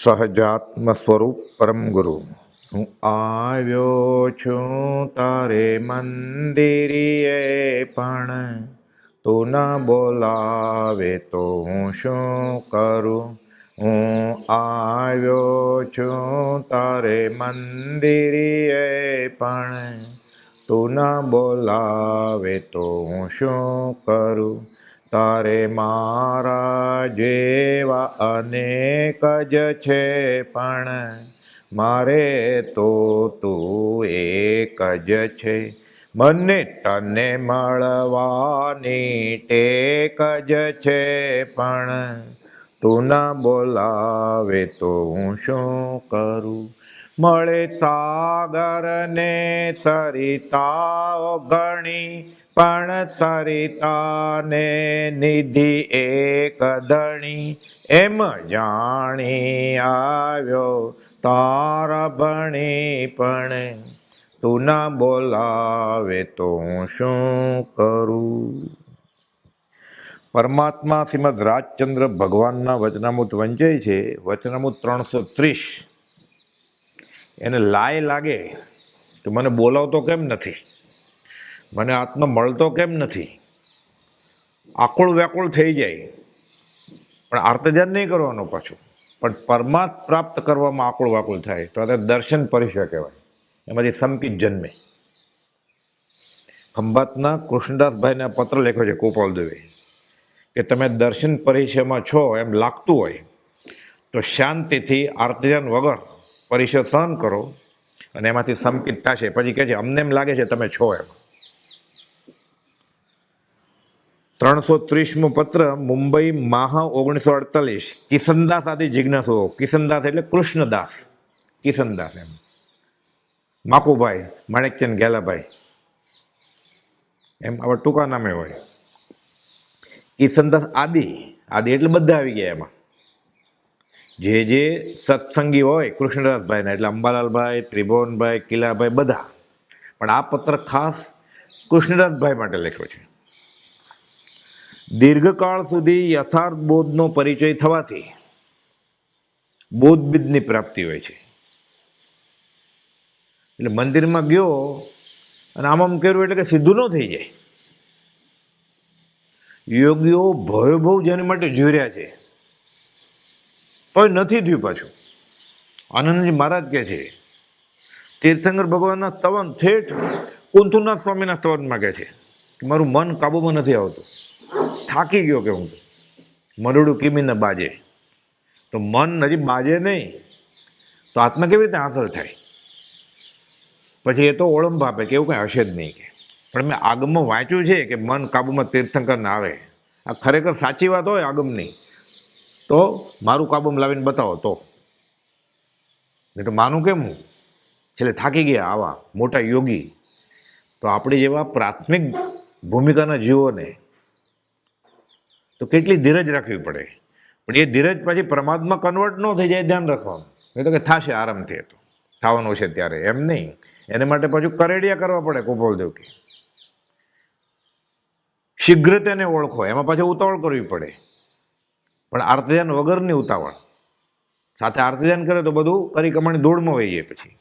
સહજાત્મ સ્વરૂપ પરમ ગુરુ. હું આવ્યો છું તારે મંદિરે, પણ તું ન બોલાવે તો હું શું કરું. હું આવ્યો છું તારે મંદિરે, પણ તું ન બોલાવે તો હું શું કરું. તારે મારા જેવા અનેક જ છે, પણ મારે તો તું એક જ છે. મને તને મળવાની ટેક જ છે, પણ તું ન બોલાવે તો હું શું કરું. મળે સાગરને સરિતાઓ ઘણી, પણ સરિતાને નિધિ એક ધણી. એમ જાણી આવ્યો તારા ભણી, પણ તું ના બોલાવે તો હું શું કરું. પરમાત્મા શ્રીમદ રાજચંદ્ર ભગવાનના વચનામૃત વંચાય છે. વચનામૃત 330. એને લાય લાગે કે મને બોલાવતો કેમ નથી, મને આત્મા મળતો કેમ નથી, આકુળ વ્યાકુળ થઈ જાય, પણ આર્તધ્યાન નહીં કરવાનું પાછું. પણ પરમાર્થ પ્રાપ્ત કરવામાં આકુળ વાકુળ થાય તો આ દર્શન પરિચય કહેવાય. એમાંથી સંકિત જન્મે. ખંભાતના કૃષ્ણદાસભાઈને પત્ર લખ્યો છે ગોપાલદેવે કે તમે દર્શન પરિચયમાં છો એમ લાગતું હોય તો શાંતિથી આર્તધ્યાન વગર પરિચય સહન કરો, અને એમાંથી સંકિત થશે. પછી કહે છે અમને એમ લાગે છે તમે છો એમ. 330મો પત્ર, મુંબઈ માહ 1948. કિશનદાસ આદિ જિજ્ઞાસુઓ. કિશનદાસ એટલે કૃષ્ણદાસ, કિશનદાસ એમ. માકુભાઈ, માણેકચંદ ગેલાભાઈ, એમ આવા ટૂંકા નામે હોય. કિશનદાસ આદિ, આદિ એટલે બધા આવી ગયા એમાં. જે સત્સંગી હોય કૃષ્ણદાસભાઈના, એટલે અંબાલાલભાઈ, ત્રિભુવનભાઈ, કિલાભાઈ, બધા. પણ આ પત્ર ખાસ કૃષ્ણદાસભાઈ માટે લખ્યો છે. દીર્ઘકાળ સુધી યથાર્થ બોધનો પરિચય થવાથી બોધબીજની પ્રાપ્તિ હોય છે. એટલે મંદિરમાં ગયો અને આમ કર્યું એટલે કે સીધું ન થઈ જાય. યોગીઓ ભય બહુ જેની માટે જોર્યા છે તોય નથી થયું પાછું. આનંદજી મહારાજ કહે છે તીર્થંકર ભગવાનના સ્તવન ઠેઠ કુંથુનાથ સ્વામીના સ્તવનમાં કહે છે કે મારું મન કાબુમાં નથી આવતું, થાકી ગયો કે હું મરડું કીમીને બાજે. તો મન હજી બાજે નહીં તો આત્મા કેવી રીતે હાંસલ થાય. પછી એ તો ઓળંબ આપે કે એવું કંઈ હશે જ નહીં. કે પણ મેં આગમમાં વાંચ્યું છે કે મન કાબુમાં તીર્થંકર ના આવે. આ ખરેખર સાચી વાત હોય આગમની તો મારું કાબુમાં લાવીને બતાવો તો. નહીં તો માનું કેમ હું, છેલ્લે થાકી ગયા આવા મોટા યોગી. તો આપણી જેવા પ્રાથમિક ભૂમિકાના જીવોને તો કેટલી ધીરજ રાખવી પડે. પણ એ ધીરજ પછી પ્રમાદમાં કન્વર્ટ ન થઈ જાય, ધ્યાન રાખવાનું. નહીં તો કે થશે આરામથી, તો થવાનું છે ત્યારે, એમ નહીં. એને માટે પાછું કરેડિયા કરવા પડે. ગોપાલદેવ કે શીઘ્ર તેને ઓળખો, એમાં પાછું ઉતાવળ કરવી પડે. પણ આર્તધ્યાન વગરની ઉતાવળ. સાથે આર્તધ્યાન કરે તો બધું કરી કમાણી દોડમાં વહી જાય પછી.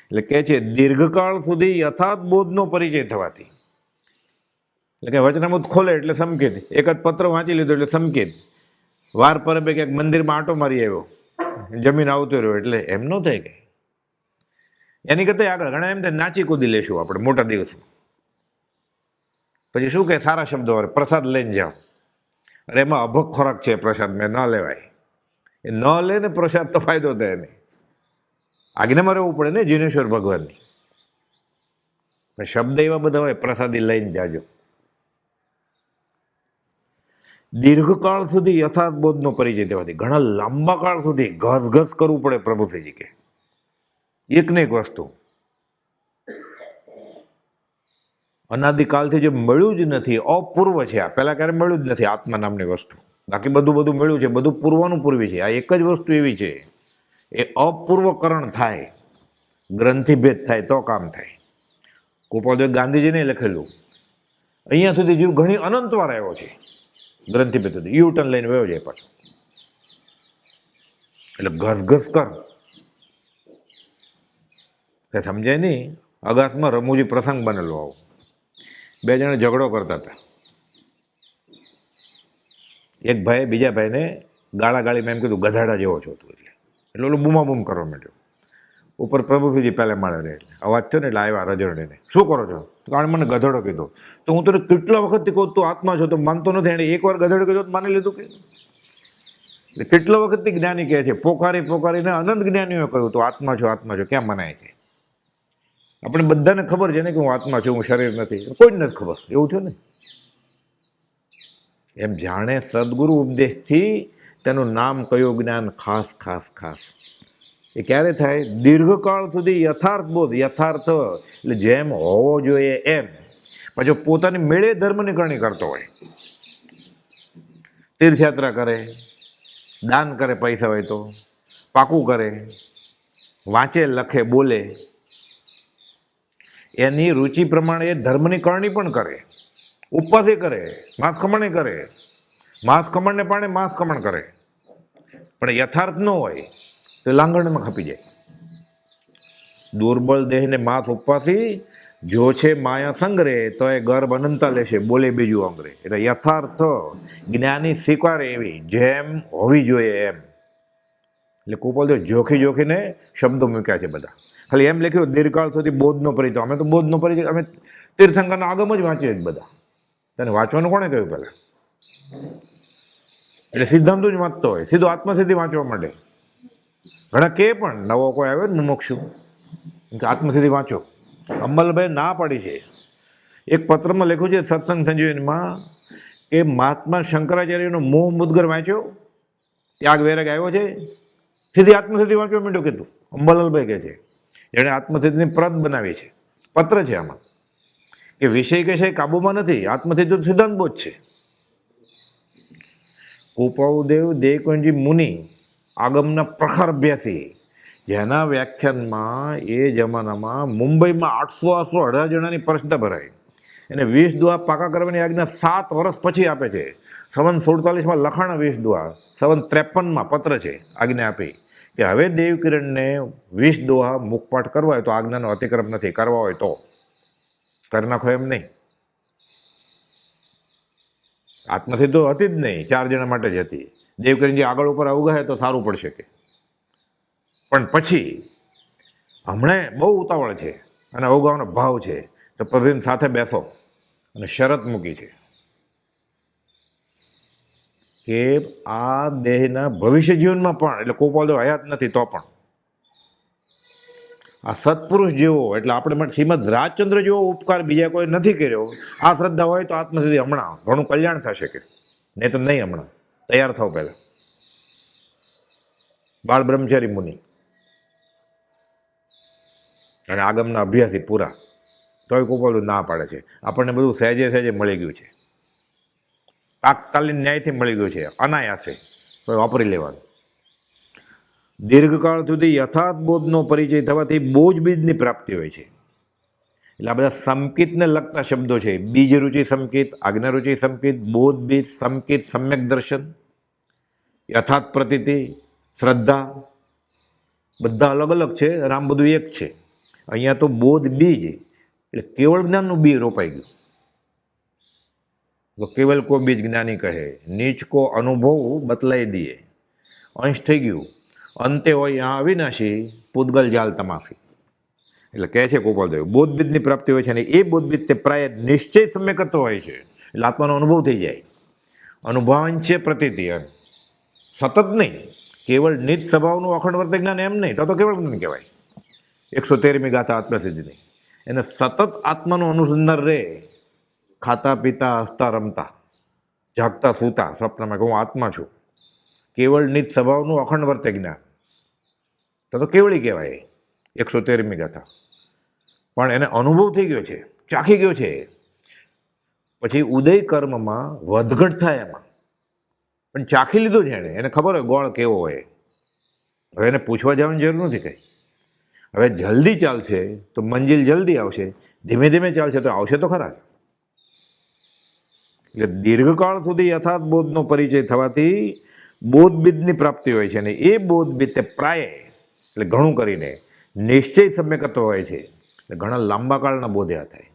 એટલે કહે છે દીર્ઘકાળ સુધી યથાર્થ બોધનો પરિચય થવાથી. એટલે કે વચનામૃત ખોલે એટલે સંકેત. એક જ પત્ર વાંચી લીધો એટલે સંકેત. વાર પરબે ક્યાંક મંદિરમાં આંટો મારી આવ્યો, જમીન આવતો રહ્યો એટલે એમ ન થાય. કે એની કરતા આગળ ઘણા એમ થાય નાચી કૂદી લેશું આપણે મોટા દિવસમાં. પછી શું કે સારા શબ્દો વાળે પ્રસાદ લઈને જાઓ. અરે એમાં અભગ ખોરાક છે પ્રસાદ, મેં ન લેવાય. એ ન લે ને પ્રસાદ તો ફાયદો થાય નહીં. આજ્ઞામાં રહેવું પડે ને જીનેશ્વર ભગવાનની. પણ શબ્દ એવા બધા હોય પ્રસાદી લઈને જાજો. દીર્ઘકાળ સુધી યથાર્થ બોધનો પરિચય થવાથી, ઘણા લાંબા કાળ સુધી ઘસ કરવું પડે. પ્રભુશ્રીજી કે એક ને એક વસ્તુ અનાદિકાલથી જે મળ્યું જ નથી, અપૂર્વ છે. આ પહેલાં ક્યારે મળ્યું જ નથી આત્મા નામની વસ્તુ. બાકી બધું મળ્યું છે, બધું પૂર્વનું પૂર્વી છે. આ એક જ વસ્તુ એવી છે, એ અપૂર્વકરણ થાય, ગ્રંથિભેદ થાય તો કામ થાય. ગોપાલદેવ ગાંધીજીને લખેલું, અહીંયા સુધી જીવ ઘણી અનંત વાર આવ્યો છે ગ્રંથિભેદ, યુ ટર્ન લઈને વયો જાય પાછો. એટલે ઘસ કર, કંઈ સમજાય નહીં. અગાસમાં રમૂજી પ્રસંગ બનેલો આવો. બે જણે ઝઘડો કરતા હતા. એક ભાઈએ બીજા ભાઈને ગાળાગાળીમાં એમ કીધું ગધાડા જેવો છો તું, એટલે ઓલું બૂમાબૂમ કરવા માંડ્યો. ઉપર પ્રભુસિંહજી પહેલાં માળે રહે એટલે અવાજ થયો ને એટલે આવ્યા રજોડીને, શું કરો છો? તો કારણ મને ગધેડો કીધો. તો હું તને કેટલા વખતથી કહું તું આત્મા છો, તો માનતો નથી. એણે એકવાર ગધેડો કીધો તો માની લીધું કે? એટલે કેટલા વખતથી જ્ઞાની કહે છે, પોકારીને અનંત જ્ઞાનીઓએ કહ્યું તું આત્મા છો, ક્યાં મનાય છે? આપણે બધાને ખબર છે ને કે હું આત્મા છું, હું શરીર નથી, કોઈ જ નથી ખબર. એવું થયું ને? એમ જાણે સદગુરુ ઉપદેશથી તેનું નામ કયું જ્ઞાન ખાસ. એ ક્યારે થાય? દીર્ઘકાળ સુધી યથાર્થ બોધ, યથાર્થ એટલે જેમ હોવો જોઈએ એમ. પછી પોતાની મેળે ધર્મની કરણી કરતો હોય, તીર્થયાત્રા કરે, દાન કરે, પૈસા હોય તો પાકું કરે, વાંચે, લખે, બોલે, એની રુચિ પ્રમાણે એ ધર્મની કરણી પણ કરે, ઉપવાસે કરે, માંસ ખમણે કરે, માંસ ખમણને પાણે માંસ ખમણ કરે. પણ યથાર્થ ન હોય તો લાંગણમાં ખપી જાય. દુર્બળ દેહને માથ ઉપવાસી, જો છે માયા સંગ્રહે તો એ ગર્ભ અનંતા લેશે, બોલે બીજું અંગ્રે. એટલે યથાર્થ જ્ઞાની સ્વીકારે એવી જેમ હોવી જોઈએ એમ. એટલે કુપોલ જોખીને શબ્દો મૂક્યા છે બધા. ખાલી એમ લખ્યું દીર્ઘકાળ સુધી બોધનો પરિચય. અમે તો બોધનો પરિચય અમે તીર્થંકરના આગમ જ વાંચીએ જ બધા. તને વાંચવાનું કોણે કહ્યું પહેલાં? એટલે સિદ્ધાંતો જ વાંચતો હોય, સીધો આત્મસિદ્ધિ વાંચવા માટે. ઘણા કે પણ નવો કોઈ આવ્યો ને મુમુક્ષુ કે આત્મસિદ્ધિ વાંચો, અંબલભાઈ ના પાડી છે. એક પત્રમાં લખ્યું છે સત્સંગ સંજીવનીમાં કે મહાત્મા શંકરાચાર્યનો મોહ મુદગર વાંચ્યો, ત્યાગ વૈરાગ આવ્યો છે, સીધી આત્મસિદ્ધિ વાંચવા માંડ્યો કીધું. અંબલાલભાઈ કહે છે જેણે આત્મસિદ્ધિની પ્રત બનાવી છે, પત્ર છે આમાં, કે વિષય કે છે કાબુમાં નથી, આત્મસિદ્ધિ સિદ્ધાંત બોધ છે. કુપાઉદેવ દેવકુંજી મુનિ આગમના પ્રખર અભ્યાસી, જેના વ્યાખ્યાનમાં એ જમાનામાં મુંબઈમાં 800-18 જણાની પરિષદા ભરાય. એને 20 દુઆ પાકા કરવાની આજ્ઞા 7 વર્ષ પછી આપે છે. સંવત 47માં લખાણ 20 દુઆ, સંવત 53માં પત્ર છે, આજ્ઞા આપી કે હવે દેવકિરણને 20 દુઆ મુખપાઠ કરવા હોય તો આજ્ઞાનો અતિક્રમ નથી, કરવા હોય તો કરી નાખો, એમ નહીં. આત્મસિદ્ધિ તો હતી જ નહીં, 4 જણા માટે જ હતી. દેવકિરણજી આગળ ઉપર અવગાહે તો સારું પડશે કે. પણ પછી હમણે બહુ ઉતાવળ છે અને અવગાહનો ભાવ છે, તો પ્રભુની સાથે બેસો અને શરત મૂકી છે કે આ દેહના ભવિષ્ય જીવનમાં પણ, એટલે કોપાલદેવ હયાત નથી તો પણ આ સત્પુરુષ જેવો, એટલે આપણે માટે શ્રીમદ રાજચંદ્ર જેવો ઉપકાર બીજા કોઈ નથી કર્યો. આ શ્રદ્ધા હોય તો આત્મસિદ્ધિ હમણાં ઘણું કલ્યાણ થશે કે, નહીં તો નહીં. હમણાં તૈયાર થાવ પહેલાં. બાળ બ્રહ્મચારી મુનિ અને આગમના અભ્યાસી પૂરા, તોય કોપાલદેવ ના પાડે છે. આપણને બધું સહેજે મળી ગયું છે, તાત્કાલિક ન્યાયથી મળી ગયું છે, અનાયાસે, તો વાપરી લેવાનું. દીર્ઘકાળ સુધી યથાર્થ બોધનો પરિચય થવાથી બોજ બીજની પ્રાપ્તિ હોય છે. એટલે આ બધા સંકિતને લગતા શબ્દો છે. બીજ રુચિ સંકિત, આજ્ઞા રુચિ સંકિત, બોધ બીજ સંકિત, સમ્યક દર્શન, યથાર્થ પ્રતીતિ, શ્રદ્ધા, બધા અલગ અલગ છે, રામ બધું એક છે. અહીંયા તો બોધ બીજ એટલે કેવળ જ્ઞાનનું બી રોપાઈ ગયું. તો કેવલ કો બીજ જ્ઞાની કહે, નીચ કો અનુભવ બતલાઈ દીએ. અંશ થઈ ગયું, અંતે હોય यहाँ અવિનાશી, પૂતગલ જાલ તમાસી. એટલે કહે છે ગોપાલદેવ બોધ બીજની પ્રાપ્તિ હોય છે, અને એ બોધ બીજ તે પ્રાય નિશ્ચય સમ્યકત્વ હોય છે. એટલે આત્માનો અનુભવ થઈ જાય. અનુભવાંચ્ય પ્રતીતિ, સતત નહીં, કેવળ નિજ સ્વભાવનું અખંડ વર્ત જ્ઞાન એમ નહીં, તો કેવળ જ્ઞાન કહેવાય. 113મી ગાથા આત્મસિદ્ધિની. એને સતત આત્માનું અનુસંધાન રહે, ખાતા પીતા હસતા રમતા, જાગતા સૂતા સ્વપ્નમાં કે હું આત્મા છું. કેવળ નિજ સ્વભાવનું અખંડ વર્તે જ્ઞાન, તો કેવળી કહેવાય 113મી ગાથા. પણ એને અનુભવ થઈ ગયો છે, ચાખી ગયો છે. પછી ઉદય કર્મમાં વધઘટ થાય એમાં, પણ ચાખી લીધું છે એને ખબર હોય ગોળ કેવો હોય. હવે એને પૂછવા જવાની જરૂર નથી કંઈ. હવે જલ્દી ચાલશે તો મંજિલ જલ્દી આવશે, ધીમે ધીમે ચાલશે તો આવશે તો ખરા. એટલે દીર્ઘકાળ સુધી યથાર્થ બોધનો પરિચય થવાથી બોધબીજની પ્રાપ્તિ હોય છે, અને એ બોધબીજ તે પ્રાય એટલે ઘણું કરીને નિશ્ચય સમ્યકત્વ હોય છે, એટલે ઘણા લાંબા કાળના બોધ્યા થાય.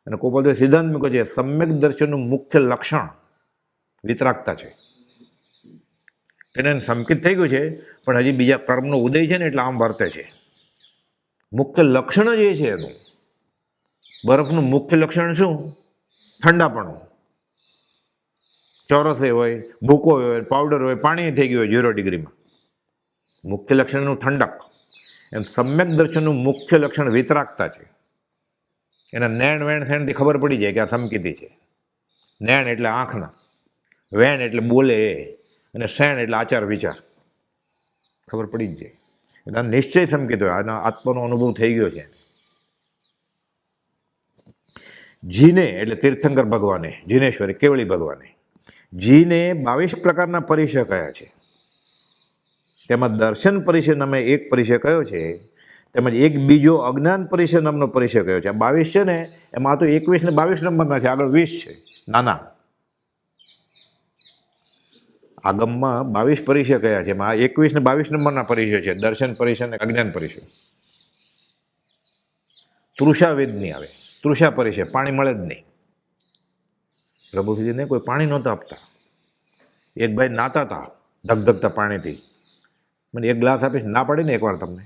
અને કોપોલદેવ સિદ્ધાંત મૂકે છે સમ્યક દર્શનનું મુખ્ય લક્ષણ વિતરાગતા છે. એને સંકિત થઈ ગયું છે, પણ હજી બીજા કર્મનો ઉદય છે ને એટલે આમ વર્તે છે. મુખ્ય લક્ષણ જ એ છે એનું. બરફનું મુખ્ય લક્ષણ શું? ઠંડાપણું. ચોરસે હોય, ભૂકો હોય, પાવડર હોય, પાણી થઈ ગયું હોય 0 ડિગ્રીમાં. મુખ્ય લક્ષણનું ઠંડક. એમ સમ્યક દર્શનનું મુખ્ય લક્ષણ વિતરાગતા છે. એના નેણ વેણ શેણથી ખબર પડી જાય કે આ સમકિતી છે. નેણ એટલે આંખના, વેણ એટલે બોલે એ, અને શેણ એટલે આચાર વિચાર. ખબર પડી જ જાય. એટલે નિશ્ચય સમકિત હોય, આના આત્માનો અનુભવ થઈ ગયો છે. જીને એટલે તીર્થંકર ભગવાને, જીનેશ્વરી કેવળી ભગવાને, જીને 22 પ્રકારના પરિચય કયા છે. તેમાં દર્શન પરિચય નામે એક પરિચય કયો છે, તેમજ એક બીજો અજ્ઞાન પરિચય નામનો પરિચય કયો છે. આ 22 છે ને, એમાં તો 21 ને 22 નંબરના છે, આગળ 20 છે નાના. આગમમાં 22 પરિચય કયા છે, એમાં 21 ને 22 નંબરના પરિચય છે, દર્શન પરિચય અને અજ્ઞાન પરિચય. તૃષા વેદ નહીં આવે, તૃષા પરિચય, પાણી મળે જ નહીં. પ્રભુજીને કોઈ પાણી નહોતા આપતા. એક ભાઈ નાતા હતા ધગધગતા પાણીથી. મને એક ગ્લાસ આપીશ, ના પાડીને એકવાર તમને,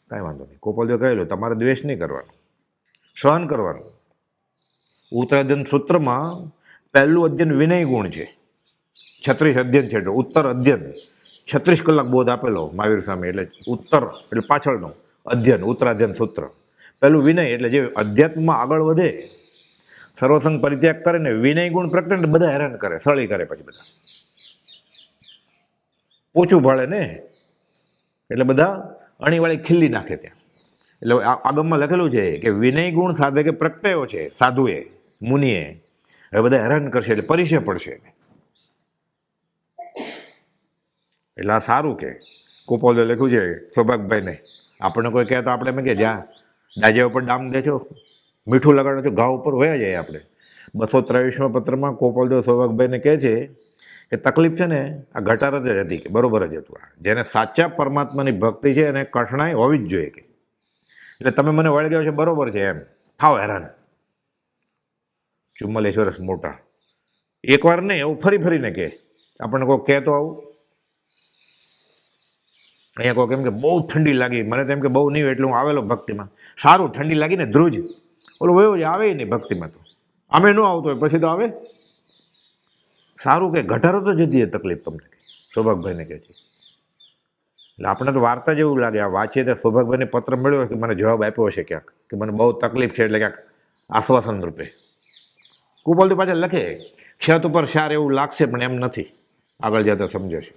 કાંઈ વાંધો નહીં. કોપલદેવ કહેલું તમારે દ્વેષ નહીં કરવાનો, સહન કરવાનું. ઉત્તરાધ્યન સૂત્રમાં પહેલું અધ્યયન વિનય ગુણ છે. 36 અધ્યયન છે, એટલે ઉત્તર અધ્યયન 36 કલાક બોધ આપેલો મહાવીર સ્વામી. એટલે ઉત્તર એટલે પાછળનો અધ્યયન, ઉત્તરાધ્યન સૂત્ર. પહેલું વિનય એટલે જે અધ્યાત્મમાં આગળ વધે, સર્વસંગ પરિત્યાગ કરે ને વિનય ગુણ પ્રગટે ને બધા હેરાન કરે, સળી કરે, પછી બધા ઓછું ભાળે ને એટલે બધા અણીવાળી ખીલ્લી નાખે ત્યાં. એટલે આગમમાં લખેલું છે કે વિનય ગુણ સાધકે પ્રગટ્યો છે સાધુએ, મુનિએ, હવે બધા હેરાન કરશે એટલે પરિચય પડશે. એટલે આ સારું કે કોપોલદેવ લખ્યું છે સૌભાગભાઈને. આપણને કોઈ કહે તો આપણે એમ કે જ્યાં દાજ્યા ઉપર ડામ દે છો, મીઠું લગાડો છો, ઘા ઉપર વયા જાય આપણે. 223માં પત્રમાં કોપોલદેવ સૌભાગભાઈને કહે છે કે તકલીફ છે ને આ ઘટાર જ હતી, કે બરોબર જ હતું. આ જેને સાચા પરમાત્માની ભક્તિ છે એને કઠણાઈ હોવી જ જોઈએ. કે એટલે તમે મને વળગ્યા છે બરોબર છે એમ થાવ હેરાન. 44 વર્ષ મોટા, એકવાર નહીં, એવું ફરી ફરીને કહે. આપણને કોઈ કહે તો આવું. અહીંયા કોઈ કેમ કે બહુ ઠંડી લાગી, મને તેમ કે બહુ નહીં હોય એટલે હું આવેલો ભક્તિમાં. સારું, ઠંડી લાગી ને ધ્રુજ, ઓલો વયો જ આવે નહીં ભક્તિમાં. તો અમે ન આવતો હોય પછી તો આવે. સારું કે ઘટાડો તો જતી એ તકલીફ તમને, સૌભાગભાઈને કહે છે. એટલે આપણે તો વાર્તા જેવું લાગે. આ વાંચીએ તો સૌભાગભાઈને પત્ર મળ્યો કે મને જવાબ આપ્યો છે ક્યાંક, કે મને બહુ તકલીફ છે, એટલે ક્યાંક આશ્વાસન રૂપે. કુપોલદેવ પાછળ લખે ક્ષત ઉપર સાર એવું લાગશે પણ એમ નથી, આગળ જતા સમજે છે.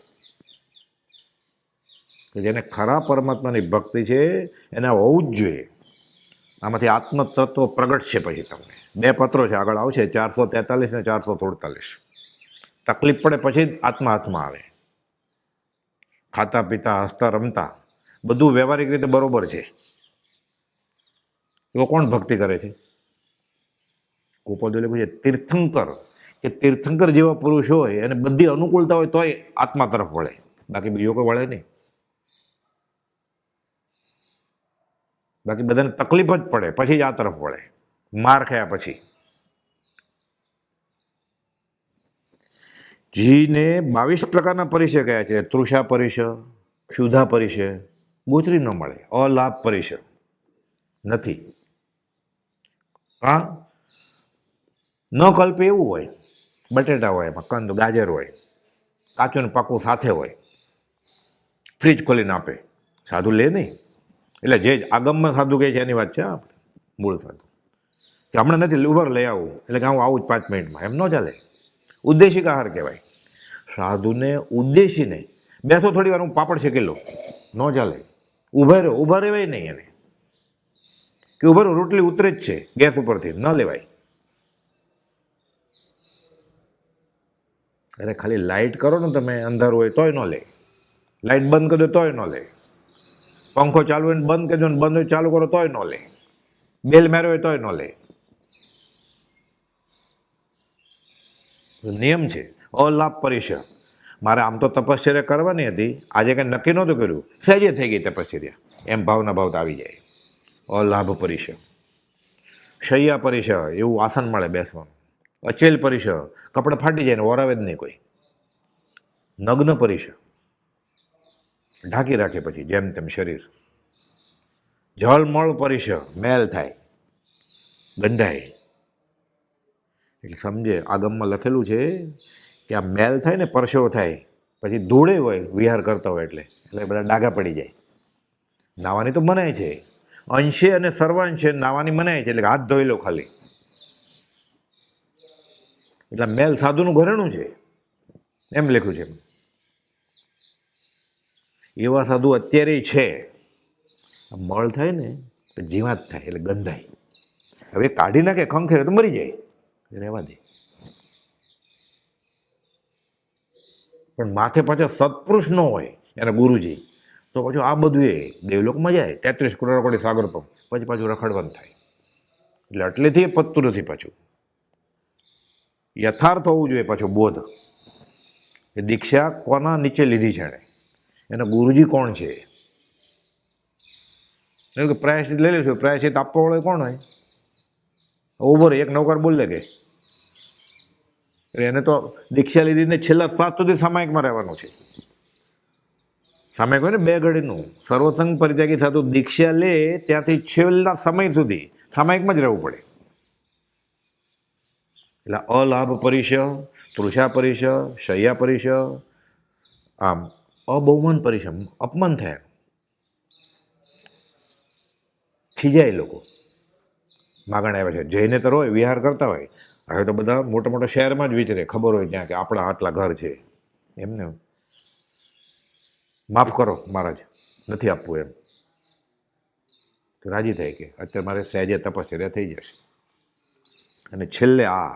કે જેને ખરા પરમાત્માની ભક્તિ છે એને હોવું જ જોઈએ. આમાંથી આત્મતત્વ પ્રગટ છે. પછી તમને 2 પત્રો છે, આગળ આવશે 443 ને 443. તકલીફ પડે પછી જ આત્મા હાથમાં આવે. ખાતા પીતા હસતા રમતા બધું વ્યવહારિક રીતે બરોબર છે. એવો કોણ ભક્તિ કરે છે? કોપોલદેવ લખ્યું છે તીર્થંકર, કે તીર્થંકર જેવા પુરુષ હોય અને બધી અનુકૂળતા હોય તોય આત્મા તરફ વળે, બાકી બીજો કોઈ વળે નહીં. બાકી બધાને તકલીફ જ પડે પછી જ આ તરફ વળે, માર ખાયા પછી. જીને 22 પ્રકારના પરિચય કયા છે? તૃષા પરિચય, ક્ષુધા પરિચય, ગોચરી ન મળે. અલાભ પરિચય નથી. હા, ન કલ્પે એવું હોય, બટેટા હોય, એમાં કંદ ગાજર હોય, કાચું ને પાકું સાથે હોય, ફ્રીજ ખોલીને આપે, સાધુ લે નહીં. એટલે જે આગમમાં સાધુ કહે છે એની વાત છે, આપણે મૂળ સાધુ કે હમણાં નથી ઉભર લઈ આવું, એટલે કે હું આવું જ 5 મિનિટમાં, એમ ન ચાલે. ઉદ્દેશિક આહાર કહેવાય. સાધુને ઉદ્દેશીને બેસો થોડી વાર હું પાપડ શેકી લઉં, ન ચાલે. ઊભા રહેવાય નહીં એને, કે ઊભા રહો રોટલી ઉતરે જ છે ગેસ ઉપરથી, ન લેવાય. અરે ખાલી લાઇટ કરો ને તમે, અંધારું હોય તોય ન લે, લાઇટ બંધ કરી દો તોય ન લે, પંખો ચાલુ હોય બંધ કરી દો, બંધ હોય ચાલુ કરો તોય ન લે, બેલ માર્યો હોય તોય ન લે. નિયમ છે. અલાભ પરિચય મારે આમ તો તપશ્ચર્યા કરવાની હતી, આજે કંઈ નક્કી નહોતું કર્યું, સહેજે થઈ ગઈ તપશ્ચર્યા, એમ ભાવના ભાવતા આવી જાય. અલાભ પરિશ, શૈયા પરિશ, એવું આસન મળે બેસવાનું. અચેલ પરિશ, કપડાં ફાટી જાય ને ઓરાવે જ નહીં કોઈ. નગ્ન પરિશ, ઢાંકી રાખે પછી જેમ તેમ શરીર. જળમળ પરિશ, મેલ થાય, ગંધાય. એટલે સમજે આગમમાં લખેલું છે કે આ મેલ થાય ને પરસેવો થાય પછી ધૂળે હોય વિહાર કરતા હોય એટલે બધા ડાઘા પડી જાય. નાવાની તો મનાય છે, અંશે અને સર્વાંશે નાવાની મનાય છે, એટલે હાથ ધોઈ લો ખાલી. એટલે મેલ સાધુનું ઘરેણું છે એમ લખ્યું છે. એવા સાધુ અત્યારે છે. મળ થાય ને તો જીવાત થાય એટલે ગંધાય. હવે કાઢી નાખે ખંખેરે તો મરી જાય, રહેવા દે. પણ માથે પાછા સત્પુરુષ ન હોય એના ગુરુજી તો પાછું આ બધું એ દેવલોકમાં જાય 33 કરોડ કોટી સાગર પંપ પછી પાછું રખડવાનું થાય. એટલે એટલેથી એ પતતું નથી. પાછું યથાર્થ હોવું જોઈએ પાછું બોધ કે દીક્ષા કોના નીચે લીધી છે એણે, એના ગુરુજી કોણ છે. કે પ્રાયશ્ચિત લઈ લઈશું, પ્રાયશ્ચિત આપવા વાળો કોણ હોય? ઉભો રહે એક નૌકર બોલે કે એને તો દીક્ષા લીધીને છેલ્લા શ્વાસ સુધી સામાયિકમાં રહેવાનું છે. સામાયિક હોય ને 2 ઘડીનું. સર્વસંગ પરિત્યાગી સાધુ દીક્ષા લે ત્યાંથી છેલ્લા સમય સુધી સામાયિકમાં જ રહેવું પડે. એટલે અલાભ પરિશ, તૃષા પરિશ, શૈયા પરિશ, આમ અબહુમાન પરિશ, અપમાન થાય, ખીજાય લોકો. માગણ આવ્યા છે જૈનેતર હોય વિહાર કરતા હોય, હવે તો બધા મોટા મોટા શહેરમાં જ વિચરે, ખબર હોય ત્યાં કે આપણા આટલા ઘર છે. એમને માફ કરો મહારાજ, નથી આપવું એમ તો રાજી થાય કે અત્યારે મારે સહેજે તપશ્ચર્યા થઈ જશે. અને છેલ્લે આ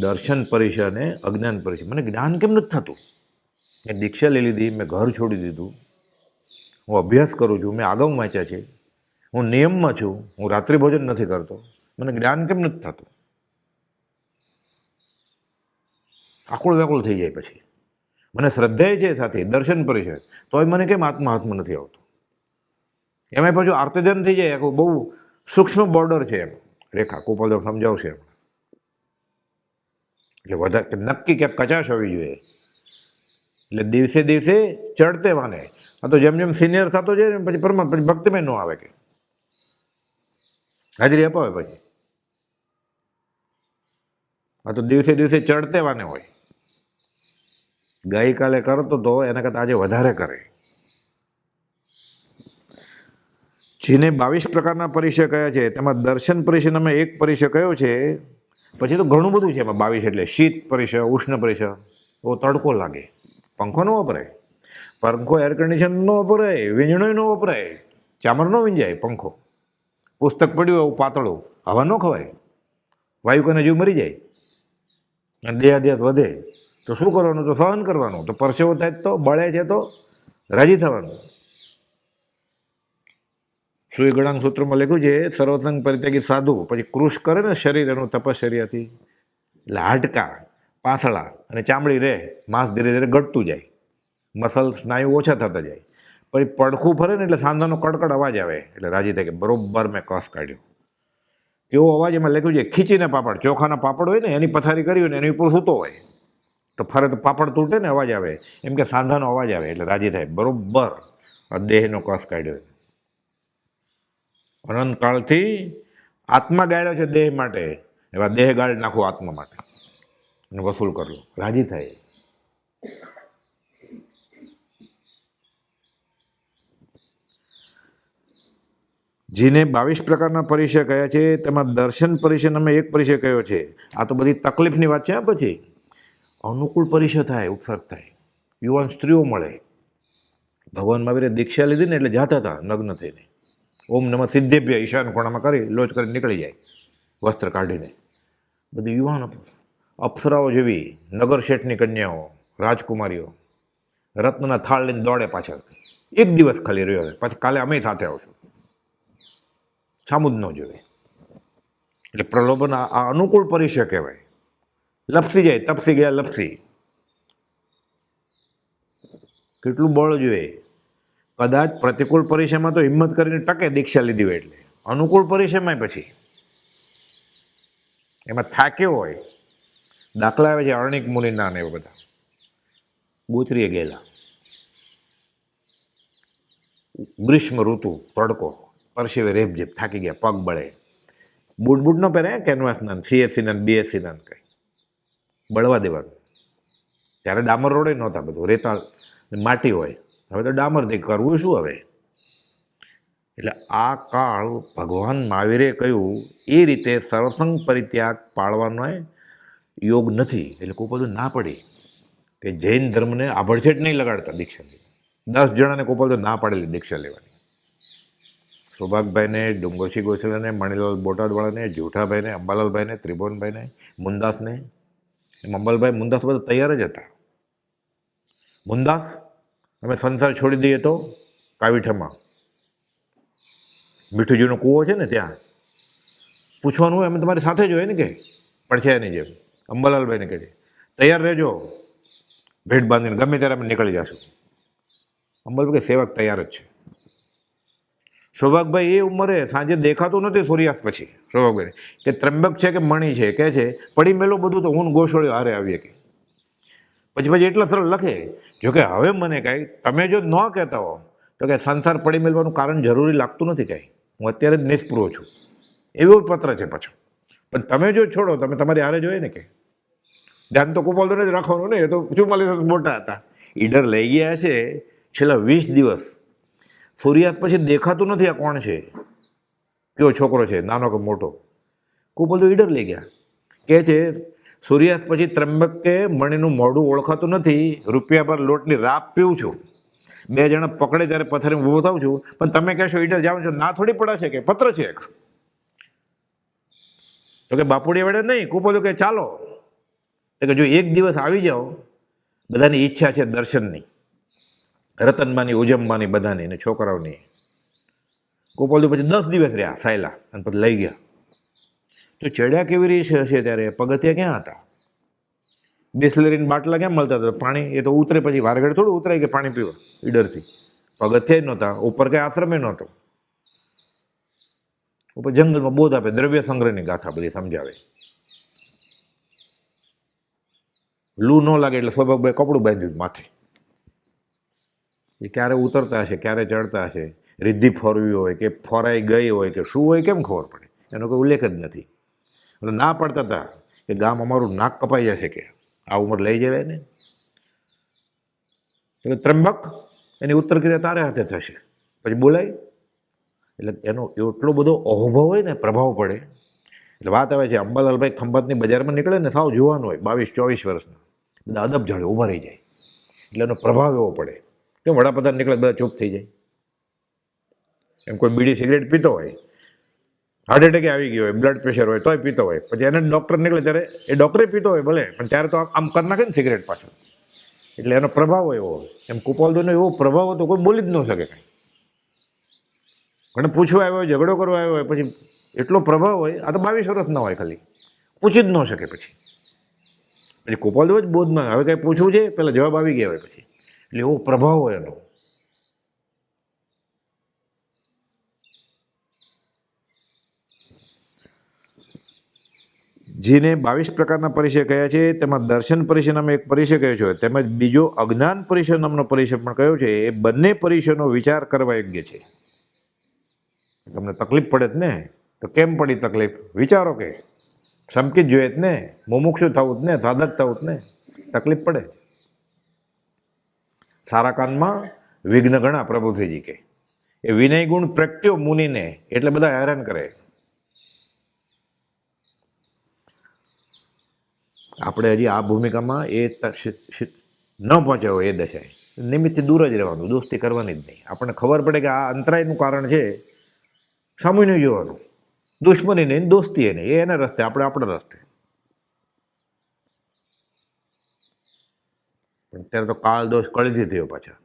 દર્શન પરિશ અને અજ્ઞાન પરિશ. મને જ્ઞાન કેમ નથી થતું? મેં દીક્ષા લઈ લીધી, મેં ઘર છોડી દીધું, હું અભ્યાસ કરું છું, મેં આગમ વાંચ્યા છે, હું નિયમમાં છું, હું રાત્રિ ભોજન નથી કરતો, મને જ્ઞાન કેમ નથી થતું? આકુળ વ્યાકુળ થઈ જાય. પછી મને શ્રદ્ધાય છે સાથે દર્શન પરિષદ, તોય મને કેમ આત્મા હાથમાં નથી આવતો? એમાં પાછું આર્તજન થઈ જાય. આખું બહુ સૂક્ષ્મ બોર્ડર છે એમ, રેખા કુપલદેવ સમજાવશે એમ. એટલે વધારે નક્કી ક્યાંક કચાશ હોવી જોઈએ. એટલે દિવસે દિવસે ચડતે વાને. આ તો જેમ જેમ સિનિયર થતો જાય ને પછી પરમાત્મા પછી ભક્તિમાં ન આવે કે હાજરી અપાવે પછી. આ તો દિવસે દિવસે ચડતે વાને હોય. ગઈકાલે કરતો તો એના કરતાં આજે વધારે કરે. જેને 22 પ્રકારના પરિચય કયા છે તેમાં દર્શન પરિચય અમે એક પરિચય કયો છે. પછી તો ઘણું બધું છે એમાં 22 એટલે શીત પરિચય, ઉષ્ણ પરિચય. તો તડકો લાગે, પંખો ન વપરાય, પંખો એર કન્ડિશન ન વપરાય, વીંજણો ન વપરાય, ચામર ન વીંજાય પંખો. પુસ્તક પડ્યું એવું પાતળું, હવા ન ખવાય, વાયુ કને જીવ મરી જાય અને દેહાદ્યાસ વધે તો શું કરવાનું? તો સહન કરવાનું. તો પરસેવો થાય તો બળે છે તો રાજી થવાનું. સુઈ ગળાંગ સૂત્રમાં લખ્યું છે સર્વસંગ પરિત્યાગી સાધુ પછી કૃશ કરે ને શરીર એનું તપશ્ચર્યાથી, એટલે હાડકા, પાંસળા અને ચામડી રહે, માંસ ધીરે ધીરે ઘટતું જાય, મસલ સ્નાયુ ઓછા થતા જાય. પછી પડખું ફરે ને એટલે સાંધાનો કડકડ અવાજ આવે એટલે રાજી થાય કે બરોબર મેં કસ કાઢ્યો. એવો અવાજ એમાં લખ્યું છે. ખીચીને પાપડ, ચોખાના પાપડ હોય ને એની પથારી કરી હોય ને એની ઉપર સૂતો હોય તો ફરે તો પાપડ તૂટે ને અવાજ આવે, એમ કે સાંધાનો અવાજ આવે એટલે રાજી થાય બરોબર દેહનો કસ કાઢ્યો. અનંત કાળથી આત્મા ગાળ્યો છે દેહ માટે, એવા દેહ ગાળ નાખો આત્મા માટે અને વસૂલ કરલો, રાજી થાય. જેને 22 પ્રકારના પરિચય કયા છે તેમાં દર્શન પરિચય અમે એક પરિચય કયો છે. આ તો બધી તકલીફની વાત છે. પછી અનુકૂળ પરિચય થાય, ઉપસર્ગ થાય, યુવાન સ્ત્રીઓ મળે. ભગવાન મહાવીરે દીક્ષા લીધી ને એટલે જાતા હતા નગ્ન થઈને, ઓમ નમઃ સિદ્ધેભ્ય ઈશાન કોણામાં કરી લોચ કરી નીકળી જાય વસ્ત્ર કાઢીને. બધી યુવાન અપ્સરાઓ જેવી, નગર શેઠની કન્યાઓ, રાજકુમારીઓ રત્નના થાળ લઈને દોડે પાછળ. એક દિવસ ખાલી રહ્યો, પછી કાલે અમે સાથે આવશું, સામું જ ન જોવે. એટલે પ્રલોભન આ અનુકૂળ પરિચય કહેવાય. લપસી જાય, તપસી ગયા લપસી. કેટલું બળ જોઈએ. કદાચ પ્રતિકૂળ પરીક્ષામાં તો હિંમત કરીને ટકે દીક્ષા લીધી હોય, એટલે અનુકૂળ પરીક્ષામાં પછી એમાં થાક્યો હોય. દાખલા આવે છે અર્ણિક મુનિના ને એવા બધા ગોત્રીએ ગયેલા. ગ્રીષ્મ ઋતુ, તડકો, પરસેવે રેપઝેપ, થાકી ગયા, પગ બળે, બૂટ ન પહેરે કેનવાસના, CSCના BSCના કંઈ બળવા દેવાનું. ત્યારે ડામર રોડે નહોતા, બધું રેતાળ માટી હોય. હવે તો ડામરથી કરવું શું હવે? એટલે આ કાળ ભગવાન મહાવીરે કહ્યું એ રીતે સર્વસંગ પરિત્યાગ પાળવાનો યોગ નથી. એટલે કોઈ બધું ના પડી કે જૈન ધર્મને આભડછેટ નહીં લગાડતા દીક્ષા લેવા. 10 જણાને કોઈ બધું ના પાડેલી દીક્ષા લેવાની. સૌભાગભાઈને, ડુંગરસિંહ ગોસલાને, મણિલાલ બોટાદવાળાને, જેઠાભાઈને, અંબાલાલભાઈને, ત્રિભુવનભાઈને, મુંદાસને. એમ અંબાલાલભાઈ મુંદાસ બધા તૈયાર જ હતા. મુંદાસ, અમે સંસાર છોડી દઈએ તો કાવીઠામાં મીઠુજીનો કૂવો છે ને, ત્યાં પૂછવાનું હોય અમે તમારી સાથે જ હોય ને, કે પડછાયાની જેમ. અંબાલાલભાઈને કહે છે તૈયાર રહેજો, ભેટ બાંધીને ગમે ત્યારે અમે નીકળી જશું. અંબાલાલભાઈ કે સેવક તૈયાર જ છે. સૌભાગભાઈ એ ઉંમરે સાંજે દેખાતું નથી સૂર્યાસ્ત પછી. સૌભાગભાઈ કે ત્રંબક છે કે મણી છે, કે છે પડી મેલો બધું તો હું ગોસળીઓ હારે આવીએ. કે પછી એટલા સરળ લખે. જોકે હવે મને કાંઈ તમે જો ન કહેતા હો તો કે સંસાર પડી મેળવાનું કારણ જરૂરી લાગતું નથી કાંઈ. હું અત્યારે જ નિષ્પૃહ છું, એવો પત્ર છે પાછો. પણ તમે જો છોડો, તમે તમારી હારે જોઈએ ને, કે ધ્યાન તો કુપાલદોને જ રાખવાનું ને. એ તો 44 મોટા હતા. ઈડર લઈ ગયા છે છેલ્લા 20 દિવસ. સૂર્યાસ્ત પછી દેખાતું નથી આ કોણ છે, કયો છોકરો છે, નાનો કે મોટો. કુપાલદો ઈડર લઈ ગયા. કહે છે સૂર્યાસ્ત પછી ત્રંબક કે મણીનું મોઢું ઓળખાતું નથી, રૂપિયા પર લોટની રાપ પીવું છું, 2 જણા પકડે ત્યારે પથ્થરે ઊભો થાઉં છું, પણ તમે કહેશો ઈડર જાઓ છો, ના થોડી પડાશે, કે પત્ર છે એક. તો કે બાપુડી વડે નહીં. કુપાલદો કે ચાલો. તો કે જો એક દિવસ આવી જાઓ, બધાની ઈચ્છા છે દર્શનની, રતનમાની, ઉજમમાની, બધાની ને છોકરાઓની. કુપાલદો પછી 10 દિવસ રહ્યા સાયલા, અને પછી લઈ ગયા. તો ચડ્યા કેવી રીતે હશે ત્યારે? પગથિયા ક્યાં હતા? બિસ્લેરીના બાટલા ક્યાં મળતા હતા? પાણી એ તો ઉતરે પછી વારગડે થોડું ઉતરાય કે પાણી પીવા ઈડરથી. પગથિયા નહોતા, ઉપર કંઈ આશ્રમે નહોતો. ઉપર જંગલમાં બોધ આપે, દ્રવ્ય સંગ્રહની ગાથા બધી સમજાવે. લૂ ન લાગે એટલે સૌભાગભાઈ કપડું બાંધ્યું માથે. એ ક્યારે ઉતરતા હશે, ક્યારે ચડતા હશે, રિદ્ધિ ફોરવી હોય કે ફોરાઈ ગઈ હોય કે શું હોય, કેમ ખબર પડે? એનો કોઈ ઉલ્લેખ જ નથી. એટલે ના પડતા હતા કે ગામ અમારું નાક કપાઈ જશે, કે આ ઉંમર લઈ જવાય ને. તો ત્રંબક એની ઉત્તર ક્રિયા તારે હાથે થશે, પછી બોલાય. એટલે એનો એટલો બધો અહોભાવ હોય ને, પ્રભાવ પડે. એટલે વાત આવે છે અંબાલાલભાઈ ખંભાતની બજારમાં નીકળે ને, સાવ જોવાનું હોય, 22-24 વર્ષના, બધા અદબ જાળે ઊભા રહી જાય. એટલે એનો પ્રભાવ એવો પડે કે વડાપ્રધાન નીકળે બધા ચૂપ થઈ જાય. એમ કોઈ બીડી સિગરેટ પીતો હોય, હાર્ટ એટેક આવી ગયો હોય, બ્લડ પ્રેશર હોય, તોય પીતો હોય, પછી એને ડૉક્ટર નીકળે ત્યારે એ ડૉક્ટરે પીતો હોય ભલે, પણ ત્યારે તો આમ કરી નાખે ને સિગરેટ પાછળ. એટલે એનો પ્રભાવ એવો. એમ કુપાલદોનો એવો પ્રભાવ હતો, કોઈ બોલી જ ન શકે કાંઈ. ઘણે પૂછવા આવ્યો હોય, ઝઘડો કરવા આવ્યો હોય, પછી એટલો પ્રભાવ હોય. આ તો 22 વર્ષના હોય, ખાલી પૂછી જ ન શકે. પછી કુપાલદો જ બોધમાં, હવે કાંઈ પૂછવું છે, પહેલાં જવાબ આવી ગયા હોય પછી. એટલે એવો પ્રભાવ હોય એનો. જેને 22 પ્રકારના પરિચય કહ્યા છે, તેમાં દર્શન પરિચય નામે એક પરિચય કહ્યો છે, તેમજ બીજો અજ્ઞાન પરિચય નામનો પરિચય પણ કહ્યો છે. એ બંને પરિચયનો વિચાર કરવા યોગ્ય છે. તમને તકલીફ પડે જ ને, તો કેમ પડી તકલીફ? વિચારો કે સમકી જ જોઈએ જ ને, મુમુક્ષુ થવું જ ને, સાધક થવું જ ને, તકલીફ પડે. સારા કાનમાં વિઘ્ન ઘણા, પ્રભુશ્રીજી કે એ વિનય ગુણ પ્રગટ્યો મુનિને, એટલે બધા હેરાન કરે. આપણે હજી આ ભૂમિકામાં એ ન પહોંચ્યો હોય એ દશાએ નિમિત્તથી દૂર જ રહેવાનું, દોસ્તી કરવાની જ નહીં. આપણને ખબર પડે કે આ અંતરાયનું કારણ છે, સામું જોવાનું. દુશ્મની નહીં, દોસ્તી એ નહીં, એના રસ્તે, આપણે આપણા રસ્તે. પણ ત્યારે તો કાળ દોષ કળીથી થયો. પાછા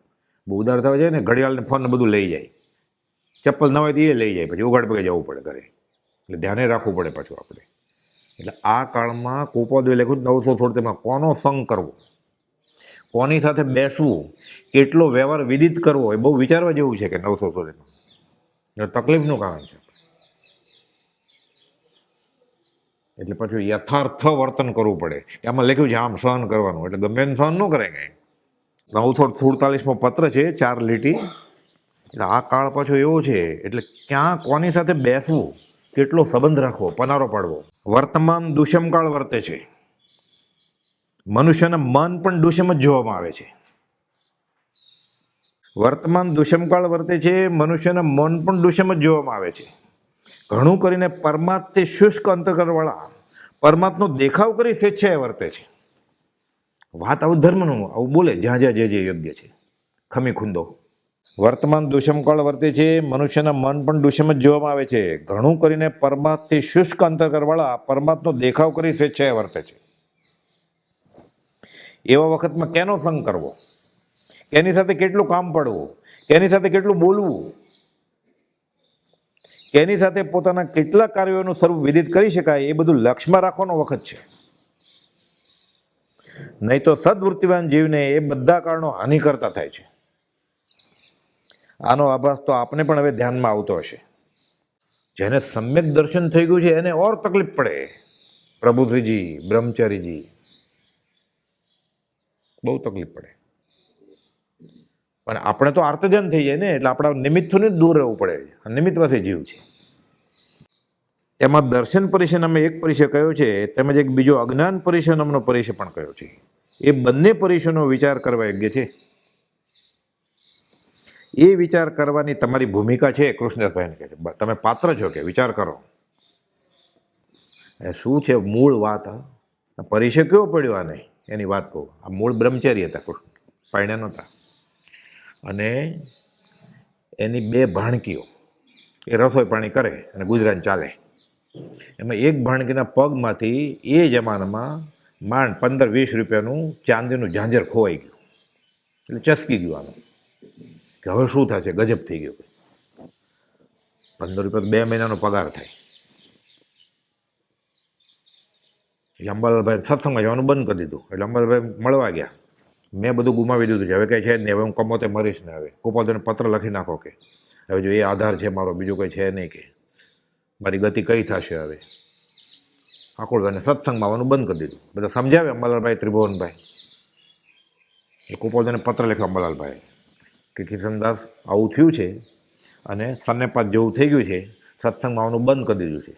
બહુ ઉદાર થવા જાય ને, ઘડિયાળને ફોનને બધું લઈ જાય, ચપ્પલ ન હોય તો એ લઈ જાય, પછી ઉઘાડ પગે જવું પડે ઘરે. એટલે ધ્યાને રાખવું પડે પાછું આપણે. એટલે આ કાળમાં કુપાલદોએ લખ્યું 973માં કોનો સંગ કરવો, કોની સાથે બેસવું, કેટલો વ્યવહાર વિદિત કરવો, એ બહુ વિચારવા જેવું છે કે 900 તકલીફનું કારણ છે. એટલે પછી યથાર્થ વર્તન કરવું પડે. આમાં લખ્યું છે આમ સહન કરવાનું, એટલે ગમે એને સહન ન કરે કંઈ. 947મો પત્ર છે, 4 લીટી. એટલે આ કાળ પાછો એવો છે, એટલે ક્યાં કોની સાથે બેસવું, કેટલો સંબંધ રાખવો, પનારો પાડવો. વર્તમાન દુષ્મકાળ વર્તે છે. મનુષ્યના મન પણ દુષ્મ જ જોવામાં આવે છે. વર્તમાન દુષ્મકાળ વર્તે છે, મનુષ્યના મન પણ દુષ્મ જ જોવામાં આવે છે. ઘણું કરીને પરમાત્મા શુષ્ક અંતકરવાળા પરમાત્મનો દેખાવ કરી સ્વેચ્છાએ વર્તે છે. વાત આવું ધર્મનું આવું બોલે, જ્યાં જ્યાં જે યોગ્ય છે, ખમી ખૂંદો. વર્તમાન દુષ્મકાળ વર્તે છે, મનુષ્યના મન પણ દુષ્મ જ જોવામાં આવે છે. ઘણું કરીને પરમાત્મા શુષ્ક અંતકરવાળા પરમાત્મનો દેખાવ કરી સ્વેચ્છાએ વર્તે છે. એવા વખતમાં કેનો સંગ કરવો, કેની સાથે કેટલું કામ પડવું, કેની સાથે કેટલું બોલવું, કેની સાથે પોતાના કેટલા કાર્યોનું સ્વરૂપ વિદિત કરી શકાય, એ બધું લક્ષ્યમાં રાખવાનો વખત છે. નહીં તો સદવૃત્તિવાન જીવને એ બધા કારણો હાનિ કરતા થાય છે. આનો આભાસ તો આપને પણ હવે ધ્યાનમાં આવતો હશે. જેને સમ્યક દર્શન થઈ ગયું છે એને ઓર તકલીફ પડે. પ્રભુશ્રીજી, બ્રહ્મચારીજી, બહુ તકલીફ પડે. પણ આપણે તો આર્તજન થઈ જાય ને, એટલે આપણા નિમિત્તોને દૂર રહેવું પડે. નિમિત્તવાથી જીવ છે. એમાં દર્શન પરિચય નામે એક પરિચય કયો છે, તેમજ એક બીજો અજ્ઞાન પરિચય નામનો પરિચય પણ કયો છે. એ બંને પરિચયનો વિચાર કરવા યોગ્ય છે. એ વિચાર કરવાની તમારી ભૂમિકા છે. કૃષ્ણભાઈને કહે છે તમે પાત્ર છો કે વિચાર કરો. એ શું છે મૂળ વાત? પરિચય કેવો પડ્યો આને, એની વાત કહું. આ મૂળ બ્રહ્મચારી હતા, કૃષ્ણ પાયણા નહોતા. અને એની 2 ભાણકીઓ, એ રસોઈ પાણી કરે અને ગુજરાન ચાલે. એમાં એક ભાણકીના પગમાંથી એ જમાનામાં માંડ 15-20 રૂપિયાનું ચાંદીનું ઝાંઝર ખોવાઈ ગયું. એટલે ચસકી ગયું આનું કે હવે શું થશે, ગજબ થઈ ગયો. 15 રૂપિયા 2 મહિનાનો પગાર થાય. એટલે અંબાલાલભાઈ સત્સંગમાં જવાનું બંધ કરી દીધું. એટલે અંબાલાલભાઈ મળવા ગયા. મેં બધું ગુમાવી દીધું છે, હવે કંઈ છે જ નહીં, હવે હું કમોતે મરીશ ને. હવે ગોપાલભાઈને પત્ર લખી નાખો કે હવે જો એ આધાર છે મારો, બીજું કંઈ છે નહીં, કે મારી ગતિ કઈ થશે. હવે આકુળભાઈને સત્સંગમાં આવવાનું બંધ કરી દીધું. બધા સમજાવે અંબાલાલભાઈ, ત્રિભુવનભાઈ. એ ગોપાલભાઈને પત્ર લખ્યો અંબાલાલભાઈ કે કિશનદાસ આવું થયું છે અને સન્નેપાત જેવું થઈ ગયું છે, સત્સંગમાં આવવાનું બંધ કરી દીધું છે,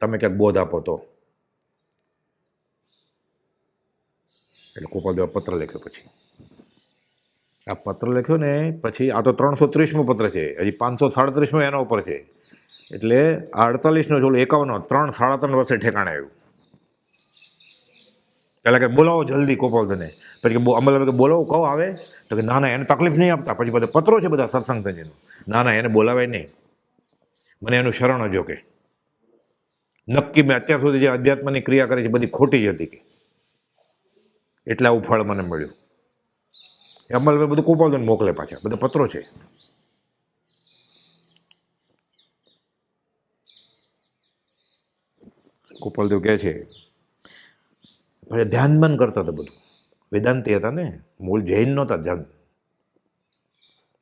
તમે ક્યાંક બોધ આપો તો. એટલે ગોપાલદેવે પત્ર લખ્યો. પછી આ પત્ર લખ્યો ને પછી આ તો 330મો પત્ર છે, હજી 537મો એના ઉપર છે. એટલે 48નો જોડો 51, 3 સાડા 3 વર્ષે ઠેકાણે આવ્યું. પહેલાં કે બોલાવો જલ્દી ગોપાલભાઈને. પછી કે અંબાલાલભાઈ કે બોલાવો, કહો આવે. તો કે ના ના, એને તકલીફ નહીં આપતા. પછી બધા પત્રો છે બધા સત્સંગ સંજયનો. ના ના, એને બોલાવાય નહીં, મને એનું શરણ જો કે નક્કી મેં અત્યાર સુધી જે અધ્યાત્મની ક્રિયા કરી છે બધી ખોટી જ હતી કે એટલે આવું ફળ મને મળ્યું. એ અંબાલાલભાઈ બધું ગોપાલભાઈને મોકલે, પાછા બધા પત્રો છે. ગોપાલદેવ કહે છે પછી ધ્યાન કરતા હતા બધું. વેદાંતી હતા ને, મૂળ જૈન નહોતા, જન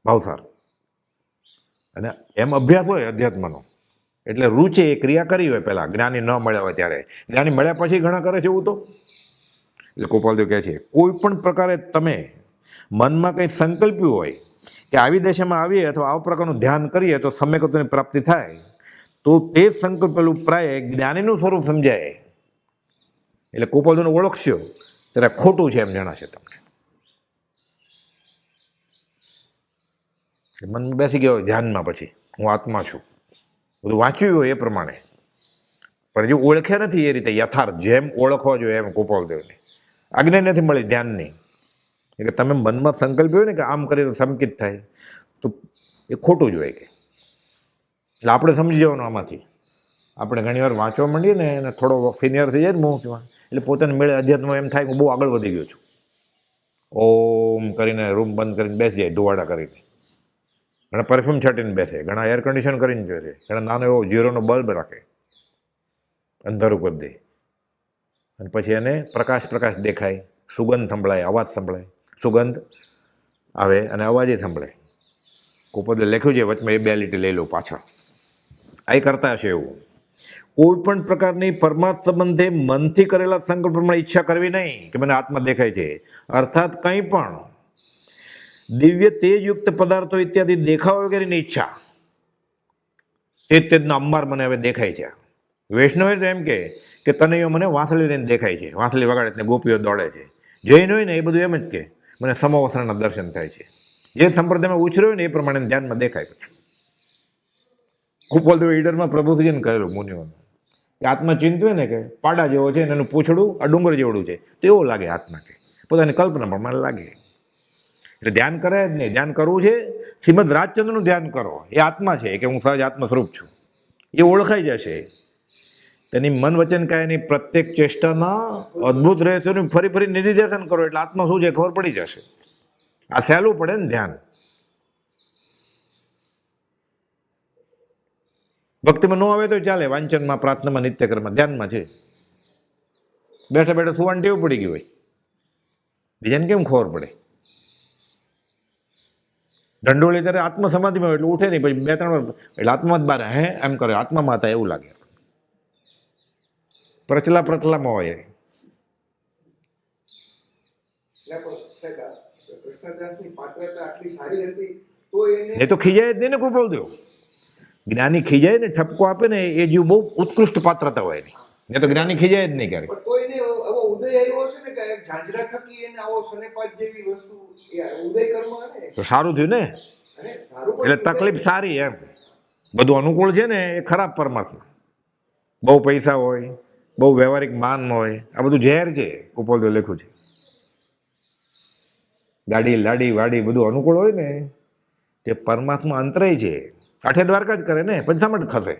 ભાવસાર. અને એમ અભ્યાસ હોય અધ્યાત્મનો, એટલે રૂચે એ ક્રિયા કરી હોય પહેલાં, જ્ઞાની ન મળ્યા હોય ત્યારે. જ્ઞાની મળ્યા પછી ઘણા કરે છે એવું તો. એટલે ગોપાલદેવ કહે છે કોઈ પણ પ્રકારે તમે મનમાં કંઈ સંકલ્પ્યું હોય કે આવી દશામાં આવીએ અથવા આવા પ્રકારનું ધ્યાન કરીએ તો સમ્યકત્વની પ્રાપ્તિ થાય, તો તે સંકલ્પેલું પ્રાય જ્ઞાનીનું સ્વરૂપ સમજાય. એટલે ગોપાલદેવને ઓળખશો ત્યારે ખોટું છે એમ જણાશે તમને. મન બેસી ગયો ધ્યાનમાં, પછી હું આત્મા છું, બધું વાંચ્યું હોય એ પ્રમાણે, પણ જે ઓળખ્યા નથી એ રીતે યથાર્થ જેમ ઓળખવા જોઈએ એમ ગોપાલદેવને આજ્ઞા નથી મળી ધ્યાનની. એટલે તમે મનમાં સંકલ્પ હોય ને કે આમ કરીને સંકિત થાય, તો એ ખોટું જ હોય કે. એટલે આપણે સમજી જવાનું આમાંથી. આપણે ઘણીવાર વાંચવા માંડીએ ને અને થોડો સિનિયર થઈ જાય ને મોક્ષમાં, એટલે પોતાને મેળે અધ્યાત્મમાં એમ થાય કે હું બહુ આગળ વધી ગયો છું. ઓમ કરીને રૂમ બંધ કરીને બેસી જાય, ધુવાડા કરીને. ઘણા પરફ્યુમ છાંટીને બેસે, ઘણા એર કન્ડિશન કરીને બેસે, ઘણા નાનો એવો 0નો બલ્બ રાખે, અંધારું કરી દે, અને પછી એને પ્રકાશ દેખાય, સુગંધ સંભળાય, અવાજ સંભળાય. સુગંધ આવે અને અવાજે સંભળાય. કુપોદે લખ્યું છે વચમાં, એ 2 લીટી લઈ લો પાછળ. આ કરતા હશે એવું. કોઈ પણ પ્રકારની પરમાર્થ સંબંધે મનથી કરેલા સંકલ્પ પ્રમાણે ઈચ્છા કરવી નહીં કે મને આત્મા દેખાય છે. અર્થાત કંઈ પણ દિવ્ય તેજયુક્ત પદાર્થો ઇત્યાદિ દેખાવા વગેરેની ઈચ્છા, તેજના અંબાર મને હવે દેખાય છે. વૈષ્ણવ તો એમ કે તનૈયો મને વાંસળી લઈને દેખાય છે, વાંસળી વગાડે ને ગોપીઓ દોડે છે. જૈન હોય ને એ બધું એમ જ કે મને સમોવસરના દર્શન થાય છે. જે સંપ્રદાયમાં ઉછર્યો હોય ને એ પ્રમાણે ધ્યાનમાં દેખાય. પછી કુપોલદેવ ઈડરમાં પ્રભુજીને કહેલું મુનિઓને કે આત્મા ચિંતવે ને કે પાડા જેવો છે ને એનું પૂંછડું આ ડુંગર જેવડું છે, તો એવો લાગે આત્મા, કે પોતાની કલ્પના પ્રમાણે લાગે. એટલે ધ્યાન કરે જ નહીં. ધ્યાન કરવું છે શ્રીમદ રાજચંદ્રનું ધ્યાન કરો. એ આત્મા છે કે હું સહજ આત્મ સ્વરૂપ છું, એ ઓળખાઈ જશે. તેની મન વચન કાયની પ્રત્યેક ચેષ્ટાના અદ્ભુત રહસ્યોનું ફરી ફરી નિધિધ્યાસન કરો એટલે આત્મા શું છે ખબર પડી જશે. આ સહેલું પડે ને ધ્યાન. ભક્તિમાં ન આવે તો ચાલે, વાંચનમાં, પ્રાર્થનામાં, નિત્યકર્મમાં, ધ્યાનમાં છે. બેઠા બેઠા સુવાની ટેવ પડી ગઈ હોય, બીજાને કેમ ખબર પડે? ઢંડોળી ત્યારે આત્મ સમાધિમાં હોય એટલે ઉઠે નહીં, પછી 2-3 વાર એટલે આત્મા જ બાર એમ કરે, આત્મામાં હતા એવું લાગે. પ્રચલામાં હોય. એ તો ખીજાય જ નહીં ને કૃપાલદેવ. જ્ઞાની ખીજાય ને ઠપકો આપે ને એ જીવ બહુ ઉત્કૃષ્ટ પાત્રતા હોય નહીં. ને તો જ્ઞાની ખીજાય જ નહીં ક્યારેક. તો સારું થયું ને, એટલે તકલીફ સારી એમ. બધું અનુકૂળ છે ને એ ખરાબ પરમાર્થમાં. બહુ પૈસા હોય, બહુ વ્યવહારિક માન હોય, આ બધું ઝેર છે. કુપોલદેવ લખ્યું છે. ગાડી લાડી વાડી બધું અનુકૂળ હોય ને તે પરમાત્મા અંતરાય છે. કાંઠે દ્વારકા જ કરે ને, પછી શા માટે ખસે?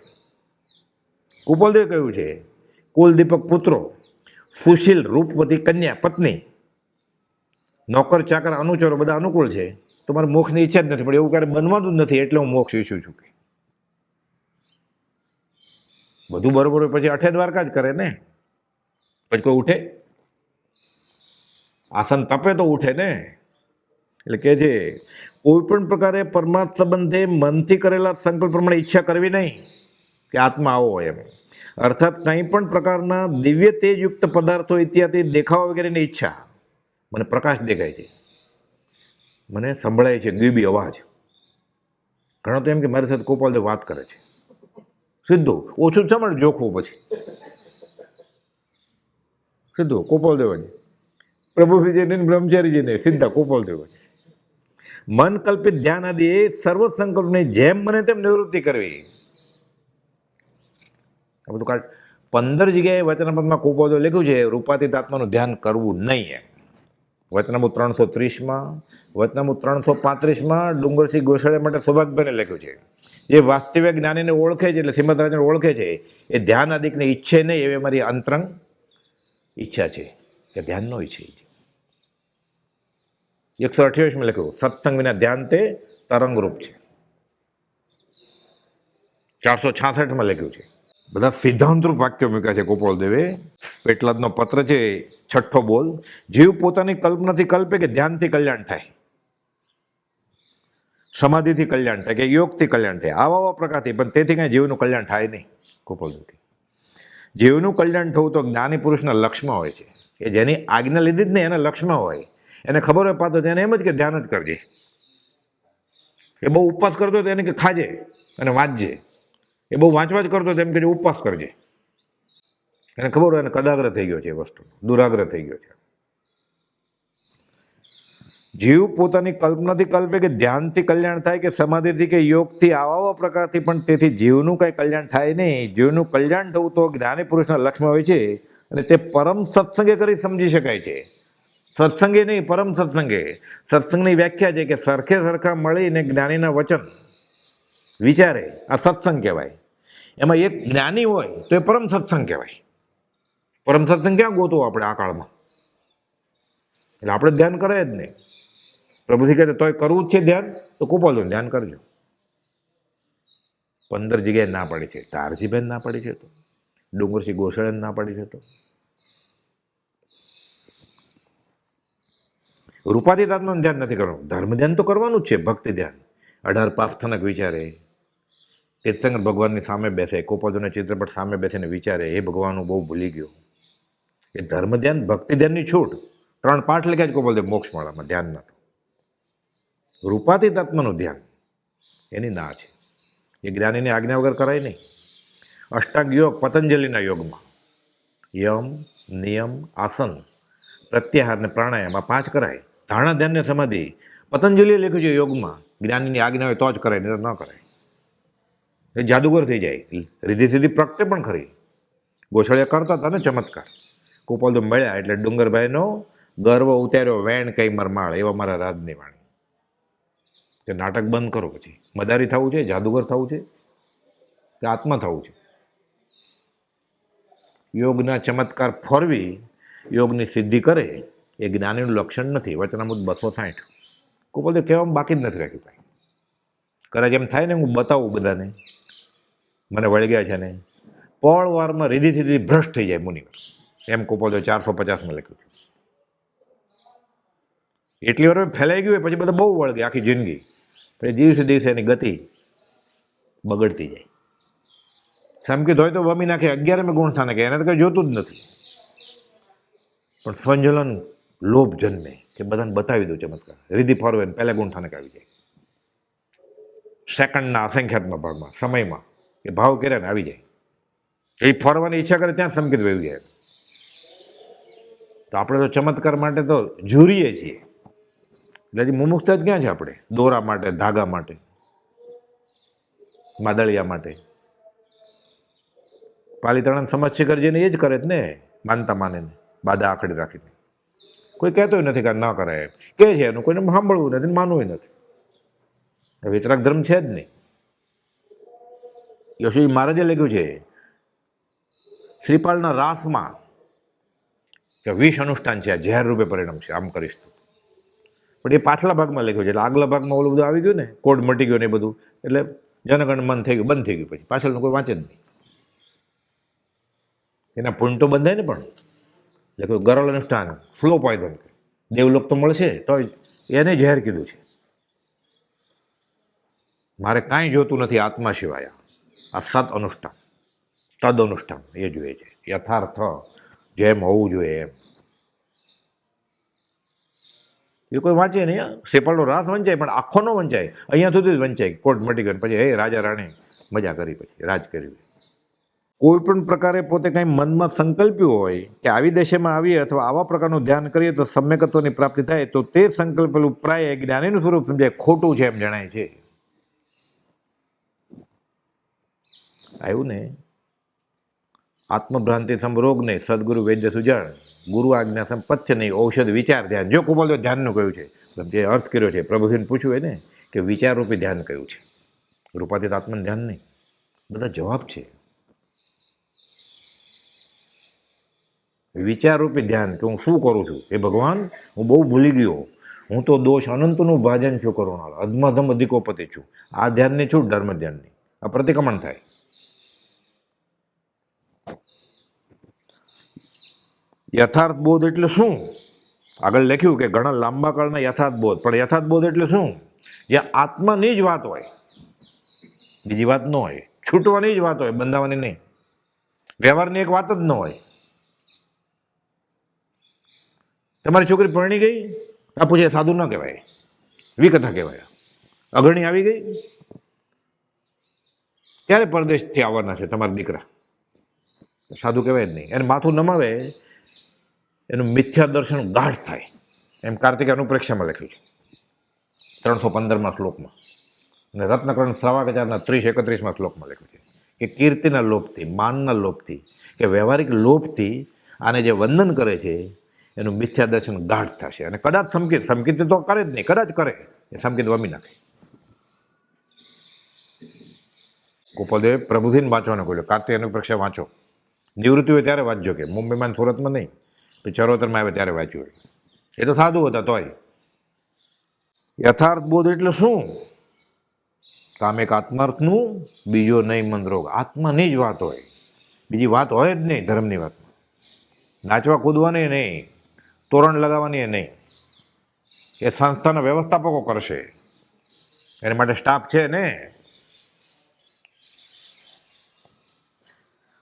કુપોલદેવ કહ્યું છે કુલદીપક પુત્રો, સુશીલ રૂપવતી કન્યા પત્ની, નોકર ચાકર અનુચરો બધા અનુકૂળ છે. તો મારે મોક્ષની ઈચ્છા જ નથી, પણ એવું ક્યારે બનવાનું જ નથી, એટલે હું મોક્ષ ઈચ્છું છું. કે બધું બરોબર હોય પછી અઠે દ્વારકા જ કરે ને, પછી કોઈ ઉઠે? આસન તપે તો ઉઠે ને. એટલે કે છે કોઈ પણ પ્રકારે પરમાર્થ સંબંધે મનથી કરેલા સંકલ્પ પ્રમાણે ઈચ્છા કરવી નહીં કે આત્મા આવો હોય એમ. અર્થાત કંઈ પણ પ્રકારના દિવ્ય તેજયુક્ત પદાર્થો ઇત્યાદિ દેખાવા વગેરેની ઈચ્છા. મને પ્રકાશ દેખાય છે, મને સંભળાય છે દ્વિબી અવાજ. ઘણો તો એમ કે મારી સાથે કુપોલદેવ વાત કરે છે. સીધું ઓછું જ સાંભળ જોખવું, પછી સીધું કુપોલદેવ જ. પ્રભુજીને બ્રહ્મચારીજીને સીધા કુપોલદેવ જ. મન કલ્પિત ધ્યાન આદિ એ સર્વ સંકલ્પની જેમ મને તેમ નિવૃત્તિ કરવી. આ બધું 15 જગ્યાએ વચનામૃતમાં કુપોલદેવ લખ્યું છે રૂપાતીત આત્માનું ધ્યાન કરવું નહીં એમ. વચનામૃત 330માં, વચનામૃત 335માં ડુંગરસિંહ ગોસાળે માટે સૌભાગ્યભાઈને લખ્યું છે. જે વાસ્તવિક જ્ઞાનીને ઓળખે છે, એટલે શ્રીમદ રાજને ઓળખે છે, એ ધ્યાન આદિકને ઈચ્છે નહીં એવી મારી અંતરંગ ઈચ્છા છે કે ધ્યાન ન ઈચ્છે. 128માં લખ્યું સત્સંગ વિના ધ્યાન તે તરંગરૂપ છે. 466માં લખ્યું છે. બધા સિદ્ધાંતરૂપ વાક્યો મૂક્યા છે કુપોલદેવે. પેટલાદનો પત્ર છે, 6ઠ્ઠો બોલ. જીવ પોતાની કલ્પનાથી કલ્પે કે ધ્યાનથી કલ્યાણ થાય, સમાધિથી કલ્યાણ થાય કે યોગથી કલ્યાણ થાય, આવા પ્રકારથી, પણ તેથી કાંઈ જીવનું કલ્યાણ થાય નહીં. કુપોલદેવ જીવનું કલ્યાણ થવું તો જ્ઞાની પુરુષના લક્ષ્યમાં હોય છે, કે જેની આજ્ઞા લીધી જ નહીં એના લક્ષ્યમાં હોય. એને ખબર હોય પાત્ર તેને એમ જ કે ધ્યાન જ કરજે. એ બહુ ઉપવાસ કરતો તો એને કે ખાજે અને વાંચજે. એ બહુ વાંચવા જ કરતો તેમ કે ઉપવાસ કરજે. એને ખબર હોય એને કદાગ્રહ થઈ ગયો છે, એ વસ્તુ દુરાગ્રહ થઈ ગયો છે. જીવ પોતાની કલ્પનાથી કલ્પે કે ધ્યાનથી કલ્યાણ થાય કે સમાધિથી કે યોગથી આવા પ્રકારથી, પણ તેથી જીવનું કાંઈ કલ્યાણ થાય નહીં. જીવનું કલ્યાણ થવું તો જ્ઞાની પુરુષના લક્ષ્યમાં હોય છે, અને તે પરમ સત્સંગે કરી સમજી શકાય છે. સત્સંગે નહીં, પરમ સત્સંગે. સત્સંગની વ્યાખ્યા છે કે સરખે સરખા મળીને જ્ઞાનીના વચન વિચારે, આ સત્સંગ કહેવાય. એમાં એક જ્ઞાની હોય તો એ પરમ સત્સંગ કહેવાય. પરમ સત્સંગ ક્યાં ગોતો આપણે આ કાળમાં? એટલે આપણે ધ્યાન કરે જ નહીં. પ્રભુજી કહે તોય કરવું જ છે ધ્યાન, તો કુપોલદેવ ધ્યાન કરજો. 15 જગ્યાએ ના પાડી છે. તારસીબેન ના પાડી છે, તો ડુંગરસિંહ ગોસાળે ના પાડી છે, તો રૂપાતીતાત્માનું ધ્યાન નથી કરવાનું. ધર્મ ધ્યાન તો કરવાનું જ છે, ભક્તિ ધ્યાન. 18 પાપથનક વિચારે, તીર્થંકર ભગવાનની સામે બેસે, કોપોદોના ચિત્રપટ સામે બેસીને વિચારે, એ ભગવાન હું બહુ ભૂલી ગયો. એ ધર્મ ધ્યાન, ભક્તિ ધ્યાનની છૂટ. 3 પાઠ લખ્યા જ કોપોલદેવ મોક્ષમાળામાં ધ્યાન નતું. રૂપાતીતાત્માનું ધ્યાન એની ના છે. એ જ્ઞાનીની આજ્ઞા વગર કરાય નહીં. અષ્ટાંગ યોગ પતંજલિના યોગમાં યમ, નિયમ, આસન, પ્રત્યાહાર ને પ્રાણાયામ આ 5 કરાય. ધારણા, ધ્યાન ને સમાધિ પતંજલિએ લખ્યું છે યોગમાં. જ્ઞાનીની આજ્ઞા હોય તો જ કરાય, નહીં તો ન કરાય. એ જાદુગર થઈ જાય. રીધિ સીધી પ્રગટે પણ ખરી. ગોસળિયા કરતા હતા ને ચમત્કાર. કોપોલદેવ મળ્યા એટલે ડુંગરભાઈનો ગર્વ ઉતાર્યો, વેણ કઈ મરમાળ, એવા મારા રાજની વાણી. કે નાટક બંધ કરો, પછી મદારી થવું છે, જાદુગર થવું છે કે આત્મા થવું છે? યોગના ચમત્કાર ફોરવી યોગની સિદ્ધિ કરે એ જ્ઞાનીનું લક્ષણ નથી. વચનામૃત 260. કોપોલદેવ કહેવામાં બાકી જ નથી રાખ્યું કાંઈ. કદાચ એમ થાય ને હું બતાવું બધાને મને વળગ્યા છે ને, પળ વારમાં રીધિ સીધી ભ્રષ્ટ થઈ જાય મુનિવર. એમ કોપોલદેવ 450માં લખ્યું છે. એટલી વાર ફેલાઈ ગયું હોય પછી બધા બહુ વળગે આખી જિંદગી. પછી દિવસે દિવસે એની ગતિ બગડતી જાય. સમકિત હોય તો વમી નાખે, 11 ગુણ સ્થાને કે એને તો કંઈ જોતું જ નથી. પણ સ્વંજલન લોભ જન્મે કે બધાને બતાવી દઉં ચમત્કાર. રીધિ ફરવે ને પહેલા ગુણ સ્થાનક આવી જાય. સેકન્ડના અસંખ્યાત્મક ભાગમાં, સમયમાં એ ભાવ કર્યા ને આવી જાય. એ ફરવાની ઈચ્છા કરે ત્યાં સમકિત વહી જાય. તો આપણે તો ચમત્કાર માટે તો ઝૂરીએ છીએ. એટલે હજી મુમુક્ષતા જ ક્યાં છે આપણે? દોરા માટે, ધાગા માટે, માદળિયા માટે. પાલીતાણા સમાજ શિખર જઈને એ જ કરે જ ને, માનતા માને ને બાદા આખડી રાખીને. કોઈ કહેતોય નથી કે ન કરાય, એમ કે છે એનું કોઈને સાંભળવું નથી, માનવું નથી. વિતરાગ ધર્મ છે જ નહીં. યશુજી મહારાજે લખ્યું છે શ્રીપાલના રાસમાં કે 20 અનુષ્ઠાન છે, આ ઝેર રૂપે પરિણામ છે, આમ કરીશ તું. પણ એ પાછલા ભાગમાં લખ્યું છે. એટલે આગલા ભાગમાં ઓલું બધું આવી ગયું ને, કોડ મટી ગયો ને એ બધું, એટલે જનગણ મન થઈ ગયું, બંધ થઈ ગયું. પછી પાછળનું કોઈ વાંચે જ નહીં. એના પુણ્ય તો બંધાય ને, પણ એટલે ગરલ અનુષ્ઠાન, ફ્લો પાયદન, દેવલોક તો મળશે તો એને ઝેર કીધું છે. મારે કાંઈ જોતું નથી આત્મા સિવાય. આ સત અનુષ્ઠાન, તદ અનુષ્ઠાન એ જોઈએ છે. યથાર્થ જેમ હોવું જોઈએ એમ. એ કોઈ વાંચે નહીં. સેપાળનો રાસ વંચાય પણ આખો ન વંચાય, અહીંયા સુધી જ વંચાય. કોટ મટી ગયો પછી હે રાજા રાણી મજા કરી, પછી રાજ કર્યું. કોઈ પણ પ્રકારે પોતે કંઈ મનમાં સંકલ્પ્યું હોય કે આવી દશામાં આવીએ અથવા આવા પ્રકારનું ધ્યાન કરીએ તો સમ્યકત્વની પ્રાપ્તિ થાય, તો તે સંકલ્પેલું પ્રાય જ્ઞાનીનું સ્વરૂપ સમજાય ખોટું છે એમ જણાય છે. આવ્યું ને? આત્મભ્રાંતિ સમરોગ નહીં, સદગુરુ વૈદ્ય સુજાણ, ગુરુ આજ્ઞા સંપથ્ય નહીં, ઔષધ વિચાર ધ્યાન. જો કોપોલદેવ ધ્યાનનું કહ્યું છે, જે અર્થ કર્યો છે, પ્રભુજીને પૂછ્યું હોય ને કે વિચારરૂપી ધ્યાન કયું છે, રૂપાતીત આત્મનું ધ્યાન નહીં. બધા જવાબ છે. વિચારરૂપી ધ્યાન કે હું શું કરું છું, એ ભગવાન હું બહુ ભૂલી ગયો, હું તો દોષ અનંતનું ભાજન છું, કરુણાળ અધમધમ અધિકોપતિ છું. આ ધ્યાનની છૂટ, ધર્મ ધ્યાનની. આ પ્રતિક્રમણ થાય. યથાર્થ બોધ એટલે શું? આગળ લખ્યું કે ઘણા લાંબા કાળના યથાર્થ બોધ. પણ યથાર્થ બોધ એટલે શું? જ્યાં આત્માની જ વાત હોય, બીજી વાત ન હોય. છૂટવાની જ વાત હોય, બંધાવાની નહીં. વ્યવહારની એક વાત જ ન હોય. તમારી છોકરી પરણી ગઈ, આ પૂછે સાધુ ન કહેવાય, વિકથા કહેવાય. અગરણી આવી ગઈ, ક્યારે પરદેશથી આવવાના છે તમારા દીકરા, સાધુ કહેવાય જ નહીં. એને માથું નમાવે એનું મિથ્યા દર્શન ગાઢ થાય, એમ કાર્તિક અનુપ્રેક્ષામાં લખ્યું છે 315માં શ્લોકમાં. અને રત્નકરણ શ્રાવાચારના 30-31માં શ્લોકમાં લખ્યું છે કે કીર્તિના લોભથી, માનના લોભથી, કે વ્યવહારિક લોભથી આને જે વંદન કરે છે એનું મિથ્યા દર્શન ગાઢ થશે. અને કદાચ સમકિત તો કરે જ નહીં, કદાચ કરે એ સમકિત વમી નાખે. કોપોલદેવ પ્રભુજીને વાંચવાનો કહ્યું, કાર્તિક અનુપ્રેક્ષા વાંચો. નિવૃત્તિ હોય ત્યારે વાંચજો, કે મુંબઈમાં સુરતમાં નહીં, ચરોતરમાં આવે ત્યારે વાંચ્યું હોય. એ તો સાધુ હતા તોય. યથાર્થ બોધ એટલે શું? કામ એક આત્માર્થનું, બીજો નહીં મંદરોગ. આત્માની જ વાત હોય, બીજી વાત હોય જ નહીં. ધર્મની વાતમાં નાચવા કૂદવાની નહીં, તોરણ લગાવવાની નહીં. એ સંસ્થાના વ્યવસ્થાપકો કરશે, એના માટે સ્ટાફ છે ને.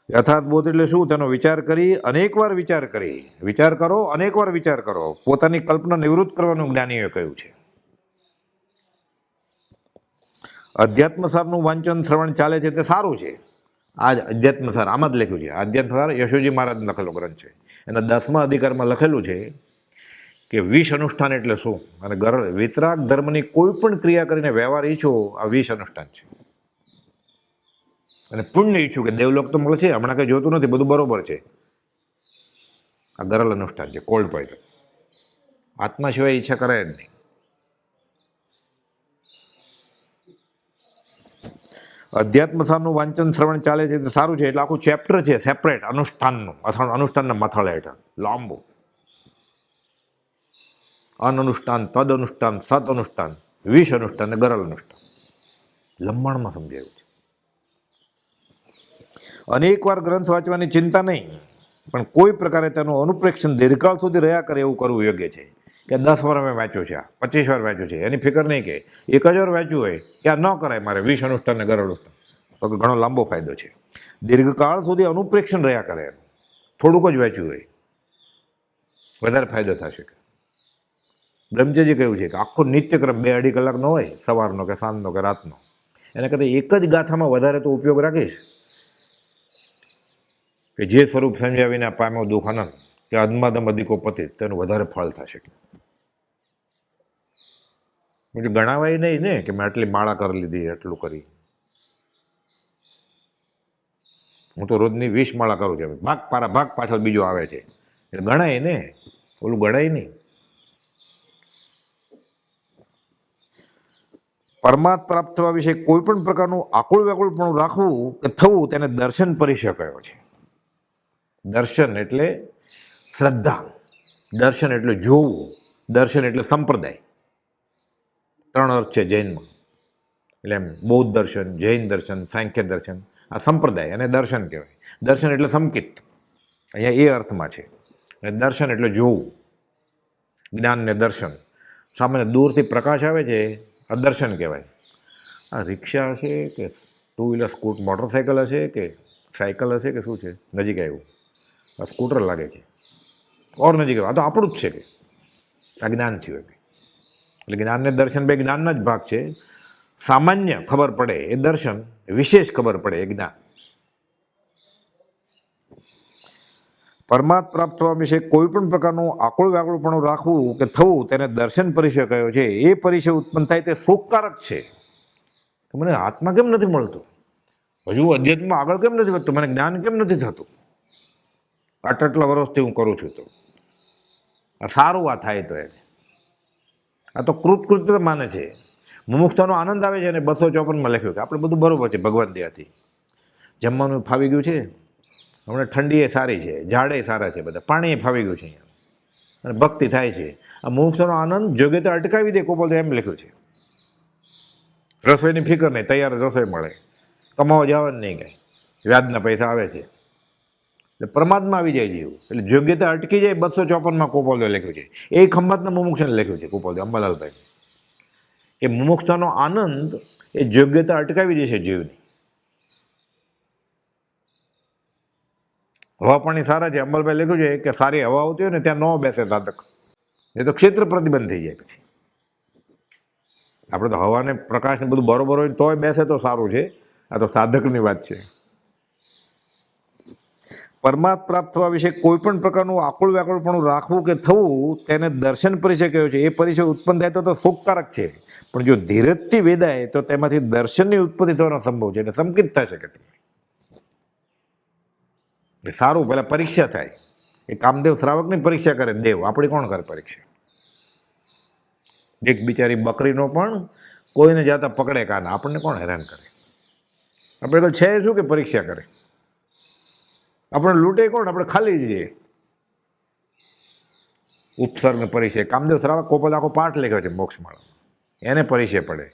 યથાર્થ બોધ એટલે શું? તેનો વિચાર કરી, અનેકવાર વિચાર કરી, વિચાર કરો, અનેકવાર વિચાર કરો, પોતાની કલ્પના નિવૃત્ત કરવાનું જ્ઞાનીઓએ કહ્યું છે. અધ્યાત્મસારનું વાંચન શ્રવણ ચાલે છે તે સારું છે. આ જ અધ્યાત્મસાર આમાં જ લખ્યું છે. અધ્યાત્મસાર યશોજી મહારાજ લખેલો ગ્રંથ છે. એના 10મા અધિકારમાં લખેલું છે કે વિષ અનુષ્ઠાન એટલે શું, અને વિતરાગ ધર્મની કોઈ પણ ક્રિયા કરીને વ્યવહાર ઈચ્છો, આ વિષ અનુષ્ઠાન છે. અને પુણ્ય ઈચ્છું કે દેવલોક તો મળશે, હમણાં કંઈ જોતું નથી, બધું બરોબર છે. આ ગરલ અનુષ્ઠાન છે, કોલ્ડ પોઈઝન. આત્મા સિવાય ઈચ્છા કરાય જ નહીં. અધ્યાત્મસારનું વાંચન શ્રવણ ચાલે છે તે સારું છે, એટલે આખું ચેપ્ટર છે સેપરેટ અનુષ્ઠાનનું, અથવા અનુષ્ઠાનના મથાળા હેઠળ લાંબુ. અનઅનુષ્ઠાન, તદ અનુષ્ઠાન, સત અનુષ્ઠાન, વિષ અનુષ્ઠાન અને ગરલ અનુષ્ઠાન લંબાણમાં સમજાયું છે. અનેકવાર ગ્રંથ વાંચવાની ચિંતા નહીં, પણ કોઈ પ્રકારે તેનું અનુપ્રેક્ષણ દીર્ઘકાળ સુધી રહ્યા કરે એવું કરવું યોગ્ય છે. કે 10 વાર મેં વાંચ્યું છે, 25 વાર વાંચ્યું છે, એની ફિકર નહીં કે એક જ વાર વાંચ્યું હોય કે આ ન કરાય મારે વિષ અનુષ્ઠાન ને ગરલ અનુષ્ઠાન, તો ઘણો લાંબો ફાયદો છે. દીર્ઘકાળ સુધી અનુપ્રેક્ષણ રહ્યા કરે, થોડુંક જ વાંચ્યું હોય વધારે ફાયદો થશે. બ્રહ્મચર્ય કહ્યું છે કે આખો નિત્યક્રમ 2-2.5 કલાકનો હોય, સવારનો કે સાંજનો કે રાતનો, એને કરતાં એક જ ગાથામાં વધારે તો ઉપયોગ રાખીશ કે જે સ્વરૂપ સમજાવીને પામ્યો દુઃખ આનંદ કે અધમાદમ અધિકો પતિત, તેનું વધારે ફળ થશે. બીજું ગણાવાય નહીં ને કે મેં આટલી માળા કરી લીધી, એટલું કરી. હું તો રોજની 20 માળા કરું છું, ભાગ પાછળ બીજો આવે છે, એટલે ગણાય ને, ઓલું ગણાય નહીં. પરમાત્મા પ્રાપ્ત થવા વિશે કોઈ પણ પ્રકારનું આકુળ વ્યાકુળપણું રાખવું કે થવું તેને દર્શન પરિચય કયો છે. દર્શન એટલે શ્રદ્ધા, દર્શન એટલે જોવું, દર્શન એટલે સંપ્રદાય. 3 અર્થ છે જૈનમાં, એટલે એમ બૌદ્ધ દર્શન, જૈન દર્શન, સાંખ્ય દર્શન, આ સંપ્રદાય અને દર્શન કહેવાય. દર્શન એટલે સંકિત, અહીંયા એ અર્થમાં છે. અને દર્શન એટલે જોવું, જ્ઞાનને દર્શન. સામાન્ય દૂરથી પ્રકાશ આવે છે, આ દર્શન કહેવાય. આ રિક્ષા હશે કે 2 વ્હીલર મોટરસાઇકલ હશે કે સાયકલ હશે કે શું છે, નજીક આવ્યું, આ સ્કૂટર લાગે છે, ઓર નજીક આવ્યું, આ તો આપણું જ છે કે આ જ્ઞાન થયું. એટલે જ્ઞાનને દર્શન બે જ્ઞાનના જ ભાગ છે. સામાન્ય ખબર પડે એ દર્શન, વિશેષ ખબર પડે એ જ્ઞાન. પરમાત્મા પ્રાપ્ત થવા વિશે કોઈ પણ પ્રકારનું આકુળ વ્યાકુળપણું રાખવું કે થવું તેને દર્શન પરિચય કયો છે. એ પરિચય ઉત્પન્ન થાય તે સુખકારક છે. મને આત્મા કેમ નથી મળતું, હજુ અધ્યાત્મમાં આગળ કેમ નથી વધતું, મને જ્ઞાન કેમ નથી થતું, આટલા વર્ષથી હું કરું છું, તો આ સારું આ થાય તો એને આ તો કૃતકૃત્ય માને છે. મુમુક્ષતાનો આનંદ આવે છે. અને 254માં લખ્યું કે આપણે બધું બરોબર છે ભગવાન દયાથી, જમવાનું ફાવી ગયું છે, હમણાં ઠંડી એ સારી છે, ઝાડે સારા છે, બધા પાણી ફાવી ગયું છે અહીંયા, અને ભક્તિ થાય છે. આ મુમુક્ષતાનો આનંદ જોગે તો અટકાવી દે કોપલ, એમ લખ્યું છે. રસોઈની ફિકર નહીં, તૈયાર રસોઈ મળે, કમાવા જવાનું નહીં, કાંઈ વ્યાજના પૈસા આવે છે, એટલે પરમાત્મા આવી જાય જેવું. એટલે યોગ્યતા અટકી જાય. 254માં કોપોલદેવ લખ્યું છે. એ ખંભાતના મુમુક્ષને લખ્યું છે કોપોલદેવ અંબાલાલભાઈ, કે મુમુક્ષતાનો આનંદ એ યોગ્યતા અટકાવી દેશે જીવની. હવા પાણી સારા છે, અંબાલાભાઈ લખ્યું છે કે સારી હવા આવતી હોય ને ત્યાં ન બેસે સાધક, એ તો ક્ષેત્ર પ્રતિબંધ થઈ જાય. પછી આપણે તો હવાને પ્રકાશને બધું બરોબર હોય તોય બેસે તો સારું છે, આ તો સાધકની વાત છે. પરમાત્મા પ્રાપ્ત થવા વિશે કોઈ પણ પ્રકારનું આકુળ વ્યાકુળપણું રાખવું કે થવું તેને દર્શન પરિચય કયો છે. એ પરિચય ઉત્પન્ન થાય તો સુખકારક છે, પણ જો ધીરજથી વેદાય તો તેમાંથી દર્શનની ઉત્પત્તિ થવાનો સંભવ છે, એટલે સંકિત થશે કે સારું. પહેલાં પરીક્ષા થાય, એ કામદેવ શ્રાવકની પરીક્ષા કરે, દેવ આપણી કોણ કરે પરીક્ષા? એક બિચારી બકરીનો પણ કોઈને જાતા પકડે કાના, આપણને કોણ હેરાન કરે? આપણે તો છે શું કે પરીક્ષા કરે? આપણે લૂંટે કોણ? આપણે ખાલી જઈએ. ઉપસર્ગ પરિચય કામદેવ શ્રાવક કોપલ આખો પાઠ લખ્યો છે મોક્ષમાળા, એને પરિચય પડે.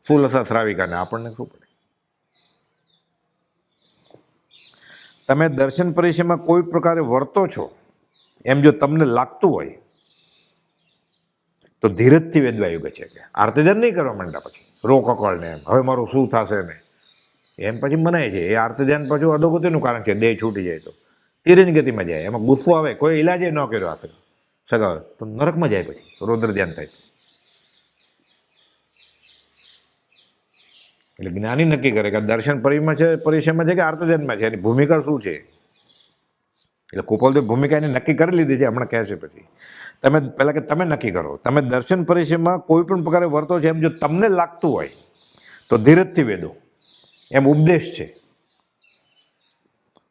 સુલસા શ્રાવિકાને આપણને શું પડે? તમે દર્શન પરિચયમાં કોઈ પ્રકારે વર્તો છો એમ જો તમને લાગતું હોય તો ધીરજથી વેદવા યુગે છે કે આરતી ધ્યાન નહીં કરવા માંડ્યા પછી રો કકળને એમ હવે મારું શું થશે ને એમ પછી મનાય છે. એ આરતી ધ્યાન પાછું અધોગતિનું કારણ છે. દેહ છૂટી જાય તો તીરજ ગતિમાં જાય, એમાં ગુસ્સો આવે, કોઈ ઇલાજે ન કર્યો હાથ સગા તો નરકમાં જાય, પછી રૌદ્ર ધ્યાન થાય. એટલે જ્ઞાની નક્કી કરે કે દર્શન પરિચયમાં છે કે આર્ત ધ્યાનમાં છે, એની ભૂમિકા શું છે. એટલે કુપોલદેવ ભૂમિકા એની નક્કી કરી લીધી છે, હમણાં કહેશે પછી. તમે પહેલાં કે તમે નક્કી કરો, તમે દર્શન પરિચયમાં કોઈ પણ પ્રકારે વર્તો છે એમ જો તમને લાગતું હોય તો ધીરજથી વેદો, એમ ઉપદેશ છે.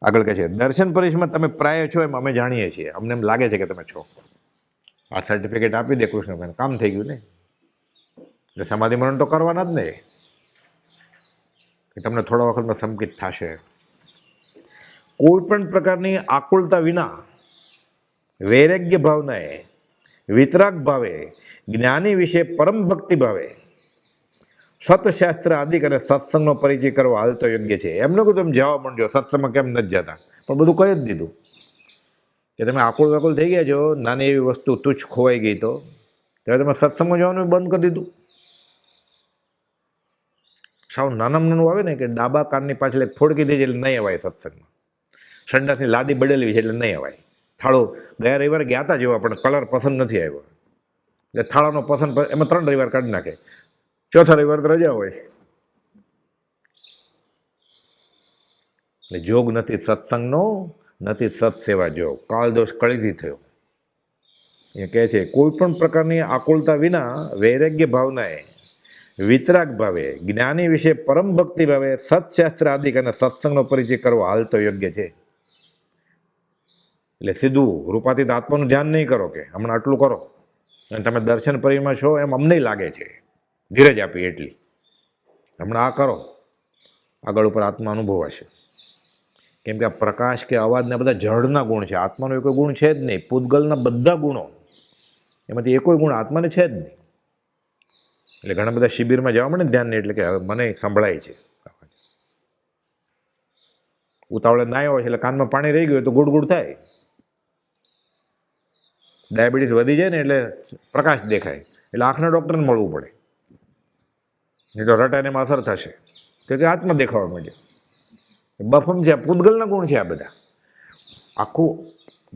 આગળ કહે છે દર્શન પરિચયમાં તમે પ્રાય છો એમ અમે જાણીએ છીએ, અમને એમ લાગે છે કે તમે છો. આ સર્ટિફિકેટ આપી દે કૃષ્ણ, કામ થઈ ગયું ને. એટલે સમાધિ મરણ તો કરવાના જ ને, કે તમને થોડા વખતમાં સંકિત થશે. કોઈ પણ પ્રકારની આકુલતા વિના વૈરાગ્ય ભાવનાએ, વિતરાગ ભાવે, જ્ઞાની વિશે પરમ ભક્તિ ભાવે સતશાસ્ત્ર આદિ અને સત્સંગનો પરિચય કરવો હાલ તો યોગ્ય છે. એમને કહું તમે જવા માંડજો, સત્સંગમાં કેમ નથી જતા, પણ બધું કહી જ દીધું કે તમે આકુલ વાકુલ થઈ ગયા છો, નાની એવી વસ્તુ તુચ્છ ખોવાઈ ગઈ તો ત્યારે તમે સત્સંગમાં જવાનું બંધ કરી દીધું. સાવ નાનામાં નાનું આવે ને કે ડાબા કાનની પાછળ એક ફોડકી દે છે એટલે નહીં અવાય સત્સંગમાં. સંડાસની લાદી બદલવી છે એટલે નહીં અવાય. થાળો ગયા રવિવારે ગયા હતા જેવા પણ કલર પસંદ નથી આવ્યો, એટલે થાળાનો પસંદ એમાં 3 રવિવાર કાઢી નાખે, ચોથા રવિવાર તો રજા હોય. એટલે જોગ નથી સત્સંગનો, નથી સત્સેવા જોગ, કાળ દોષ કળીથી થયો. એ કહે છે કોઈ પણ પ્રકારની આકુલતા વિના વૈરાગ્ય ભાવનાએ, વિતરાગ ભાવે, જ્ઞાની વિશે પરમ ભક્તિ ભાવે સત્શાસ્ત્ર આદિક અને સત્સંગનો પરિચય કરવો હાલ તો યોગ્ય છે. એટલે સીધું રૂપાતીત આત્માનું ધ્યાન નહીં કરો કે હમણાં આટલું કરો અને તમે દર્શન પરિમાં છો એમ અમને લાગે છે, ધીરજ આપી એટલી, હમણાં આ કરો, આગળ ઉપર આત્મા અનુભવાશે. કેમ કે આ પ્રકાશ કે અવાજના બધા જળના ગુણ છે, આત્માનો એકો ગુણ છે જ નહીં. પૂતગલના બધા ગુણો એમાંથી એકોય ગુણ આત્માને છે જ નહીં. એટલે ઘણા બધા શિબિરમાં જવા મળે ને ધ્યાન નહીં, એટલે કે હવે મને સંભળાય છે. ઉતાવળે ના હોય એટલે કાનમાં પાણી રહી ગયું તો ગુડ ગુડ થાય. ડાયાબિટીસ વધી જાય ને એટલે પ્રકાશ દેખાય, એટલે આંખના ડૉક્ટરને મળવું પડે, નહીં તો રટાઈને એમાં અસર થશે. તો કે આત્મા દેખાવા માંડે. બફમ છે, પૂતગલના ગુણ છે આ બધા. આખું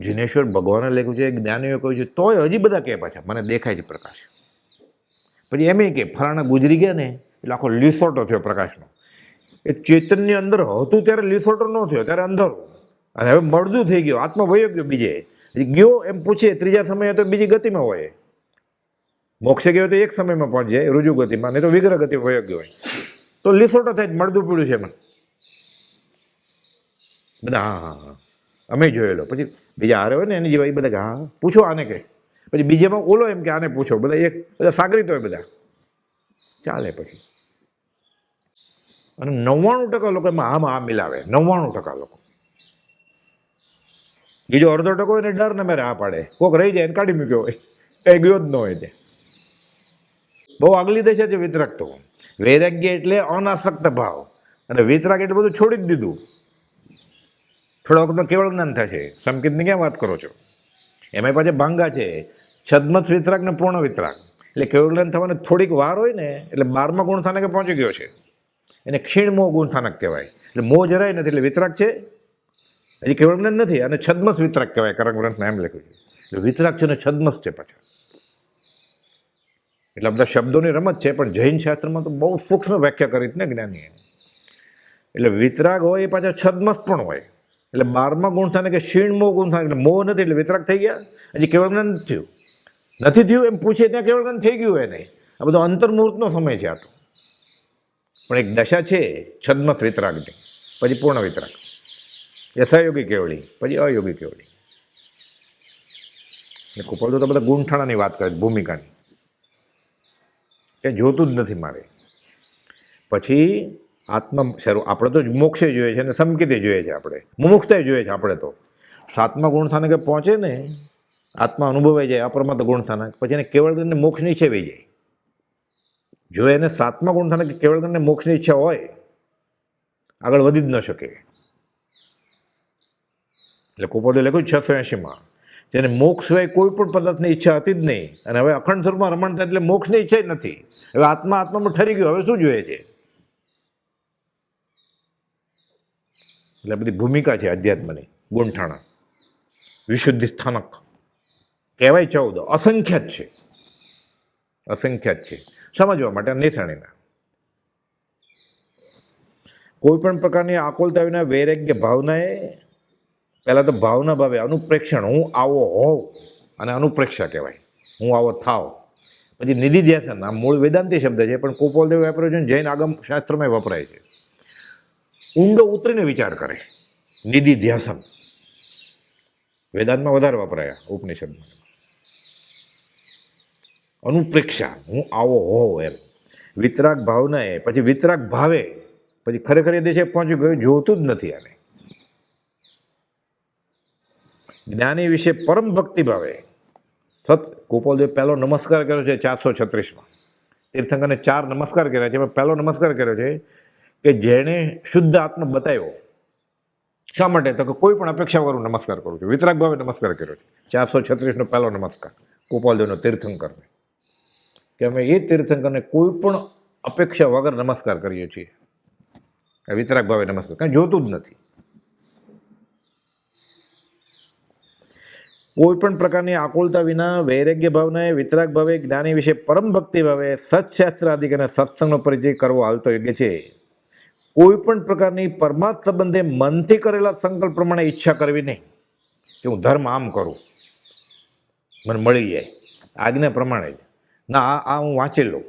જીનેશ્વર ભગવાને લખ્યું છે, જ્ઞાનીઓએ કહ્યું છે, તોય હજી બધા કહે પાછા મને દેખાય છે પ્રકાશ. પછી એમ કે ફલાણા ગુજરી ગયા ને એટલે આખો લીસોટો થયો પ્રકાશનો. એ ચેતનની અંદર હતું ત્યારે લીસોટો ન થયો, ત્યારે અંધારું, અને હવે મળદું થઈ ગયો, આત્મા વયો ગયો બીજે ગયો. એમ પૂછીએ ત્રીજા સમયે તો બીજી ગતિમાં હોય, મોક્ષે ગયો તો એક સમયમાં પહોંચી જાય રુજુ ગતિમાં, નહીં તો વિગ્રહ ગતિમાં વયો ગયો હોય. તો લીસોટો થાય મળદું પીડ્યું છે એમાં બધા. હા હા હા અમે જોયેલો. પછી બીજા હારે હોય ને એની જેવા એ બધા હા પૂછો આને કે, પછી બીજામાં ઓલો એમ કે આને પૂછો, બધા બધા સાગરીત હોય બધા, ચાલે પછી. અને 99% લોકો એમાં આમાં આ મિલાવે, 99% લોકો. બીજો અડધો ટકો એને ડર ને મેરે આ પાડે, કોઈક રહી જાય એને કાઢી મૂક્યો હોય, કંઈ ગયો જ ન હોય તે. બહુ આગલી દશા છે વિતરાગ તો. વૈરાગ્ય એટલે અનાસક્ત ભાવ, અને વિતરાગ એટલે બધું છોડી જ દીધું. થોડા વખતમાં કેવળ જ્ઞાન થશે. સંકેતની ક્યાં વાત કરો છો? એમાં પાછા ભાંગા છે, છદ્મત વિતરાગ ને પૂર્ણ વિતરાગ. એટલે કેવળ જ્ઞાન થવાને થોડીક વાર હોય ને એટલે 12મા ગુણ સ્થાનકે પહોંચી ગયો છે, એને ક્ષીણ મોહ ગુણ સ્થાનક કહેવાય. એટલે મોહ જરાય નથી, એટલે વિતરાગ છે, હજી કેવળ જ્ઞાન નથી. અને છદ્મસ વિતરાગ કહેવાય, કરંગ ગ્રંથમાં એમ લખ્યું છે. એટલે વિતરાગ છે ને છદ્મસ છે પાછા. એટલે બધા શબ્દોની રમત છે, પણ જૈન શાસ્ત્રમાં તો બહુ સૂક્ષ્મ વ્યાખ્યા કરી ને જ્ઞાનીએ. એટલે વિતરાગ હોય એ પાછા છદ્મસ પણ હોય. એટલે 12મા ગુણ સ્થાને કે ક્ષીણ મોહ ગુણ સ્થાનક, એટલે મોહ નથી એટલે વિતરાગ થઈ ગયા, હજી કેવળ જ્ઞાન નથી થયું. એમ પૂછે ત્યાં કેવળ જ્ઞાન થઈ ગયું હોય નહીં. આ બધો અંતર્મુહૂર્તનો સમય છે આ તો. પણ એક દશા છે છદ્મત વિતરાગની, પછી પૂર્ણ વિતરાગ, એ સહયોગી કેવળી, પછી અયોગી કેવળી. એ કુપોલ તો બધા ગુંઠાણાની વાત કરે, ભૂમિકાની, એ જોતું જ નથી મારે. પછી આત્મા શરૂ, આપણે તો મોક્ષે જોઈએ છે અને સંકેતે જોઈએ છે, આપણે મુમુક્ષતાએ જોઈએ છે. આપણે તો 7મા ગુણ સ્થાનકે પહોંચે ને આત્મા અનુભવાઈ જાય, અપરમત ગુણ સ્થાનક, પછી એને કેવળ જ્ઞાનને મોક્ષની ઈચ્છા વહી જાય. જો એને 7મા ગુણ સ્થાનકે કેવળ જ્ઞાનને મોક્ષની ઈચ્છા હોય, આગળ વધી જ ન શકે. એટલે કુપોદે લખ્યું 680માં, જેને મોક્ષ સિવાય કોઈ પણ પદાર્થની ઈચ્છા હતી જ નહીં, અને હવે અખંડ સ્વરૂપમાં રમણ થાય એટલે મોક્ષની ઈચ્છા જ નથી. હવે આત્મા આત્મામાં ઠરી ગયો, હવે શું જોઈએ છે? એટલે બધી ભૂમિકા છે અધ્યાત્મની. ગુંઠાણા, વિશુદ્ધિ સ્થાનક કહેવાય 14, અસંખ્યાત છે, અસંખ્યાત છે. સમજવા માટે નિશાણીના કોઈ પણ પ્રકારની આકુલતા વિના વૈરાગ્ય ભાવનાએ, પહેલાં તો ભાવના ભાવે અનુપ્રેક્ષણ, હું આવો હોઉં, અને અનુપ્રેક્ષા કહેવાય, હું આવો થાવ. પછી નિધિધ્યાસન, આ મૂળ વેદાંતી શબ્દ છે, પણ ગોપાલદેવ વાપર્યો છે, જૈન આગમ શાસ્ત્રમાં વપરાય છે. ઊંડો ઉતરીને વિચાર કરે, નિધિધ્યાસન વેદાંતમાં વધારે વપરાયા, ઉપનિષદમાં. અનુપ્રેક્ષા, હું આવો હોઉં એમ. વિતરાગ ભાવનાએ, પછી વિતરાગ ભાવે, પછી ખરેખર એ દેશે પહોંચી ગયો, જોતું જ નથી આને. જ્ઞાની વિશે પરમ ભક્તિ ભાવે ગોપાલદેવ પહેલો નમસ્કાર કર્યો છે 436માં. તીર્થંકરને 4 નમસ્કાર કર્યા છે, એમાં પહેલો નમસ્કાર કર્યો છે કે જેણે શુદ્ધ આત્મા બતાવ્યો. શા માટે? તો કે કોઈ પણ અપેક્ષા વગર નમસ્કાર કરું છું. વિતરાગ ભાવે નમસ્કાર કર્યો છે. 436નો પહેલો નમસ્કાર ગોપાલદેવનો તીર્થંકરને, કે અમે એ તીર્થંકરને કોઈ પણ અપેક્ષા વગર નમસ્કાર કરીએ છીએ. વિતરાગ ભાવે નમસ્કાર, કાંઈ જોતું જ નથી. કોઈ પણ પ્રકારની આકુલતા વિના વૈરાગ્ય ભાવનાએ, વિતરાગ ભાવે, જ્ઞાની વિશે પરમ ભક્તિ ભાવે સત્શાસ્ત્ર આદિક અને સત્સંગનો પરિચય કરવો હાલતો યોગ્ય છે. કોઈ પણ પ્રકારની પરમાર્થ સંબંધે મનથી કરેલા સંકલ્પ પ્રમાણે ઈચ્છા કરવી નહીં કે હું ધર્મ આમ કરું, મને મળી જાય આજ્ઞા પ્રમાણે જ. ના, આ હું વાંચી લઉં.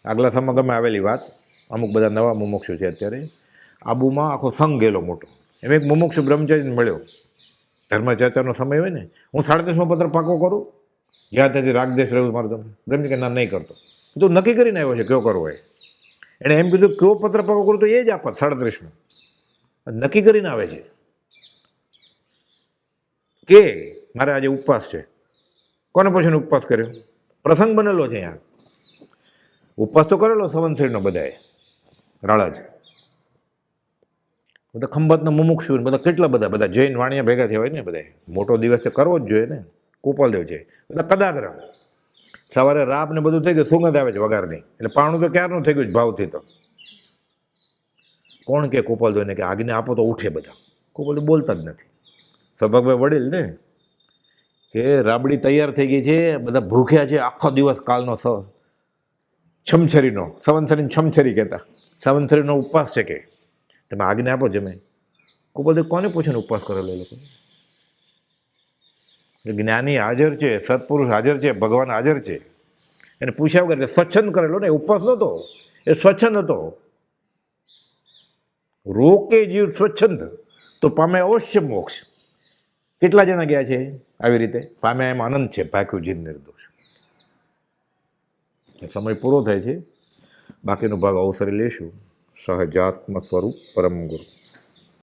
આગલા સમાગમમાં આવેલી વાત, અમુક બધા નવા મુમુક્ષુ છે અત્યારે, આબુમાં આખો સંઘ ગયેલો મોટો. એમ એક મુમુક્ષુ બ્રહ્મચારીને મળ્યો, ધર્મચર્ચાનો સમય હોય ને, હું 37મો પત્ર પાકો કરું, જ્યાં ત્યાંથી રાગદેશ રહ્યું મારું. તમે બ્રહ્મજી કે ના, નહીં કરતો. તું નક્કી કરીને આવ્યો છે કયો કરવો? એણે એમ કીધું કયો પત્ર પાકો કરું તો એ જ આપત 37મો. નક્કી કરીને આવે છે કે મારે આજે ઉપવાસ છે. કોને પૂછીને ઉપવાસ કર્યો? પ્રસંગ બનેલો છે અહીંયા. ઉપવાસ તો કરેલો સંવંતશ્રીનો બધાએ, રાળા જ બધા ખંભાતના મુમુક્ષુ બધા કેટલા બધા જૈન વાણિયા ભેગા થયા હોય ને, બધા મોટો દિવસ તો કરવો જ જોઈએ ને. ગોપાલદેવ છે, બધા કદાગ્રહ. સવારે રાબ ને બધું થઈ ગયું, સુગંધ આવે છે વઘારની, એટલે પાણું તો ક્યારનું થઈ ગયું ભાવથી. તો કોણ કે ગોપાલદેવને કે આજ્ઞા આપો તો ઉઠે બધા? ગોપાલદેવ બોલતા જ નથી. સભાભાઈ વડીલ ને કે રાબડી તૈયાર થઈ ગઈ છે, બધા ભૂખ્યા છે આખો દિવસ કાલનો, છમછરીનો, સંવંતરીને છમછરી કહેતા, સંવંતરીનો ઉપવાસ છે, કે તમે આજ્ઞા આપો જમે. ગોપાલદેવ કોને પૂછીને ઉપવાસ કરેલો એ લોકો? જ્ઞાની હાજર છે, સત્પુરુષ હાજર છે, ભગવાન હાજર છે, એને પૂછ્યા વગર. એટલે સ્વચ્છંદ કરેલો ને, ઉપવાસ નહોતો, એ સ્વચ્છંદ હતો. રોકે જીવ સ્વચ્છંદ તો પામે અવશ્ય મોક્ષ. કેટલા જણા ગયા છે આવી રીતે? પામ્યા એમ આનંદ છે, ભાગ્યું જીન નિર્દોષ. સમય પૂરો થાય છે, બાકીનો ભાગ અવસરે લેશું. સહજાત્મ સ્વરૂપ પરમ ગુરુ.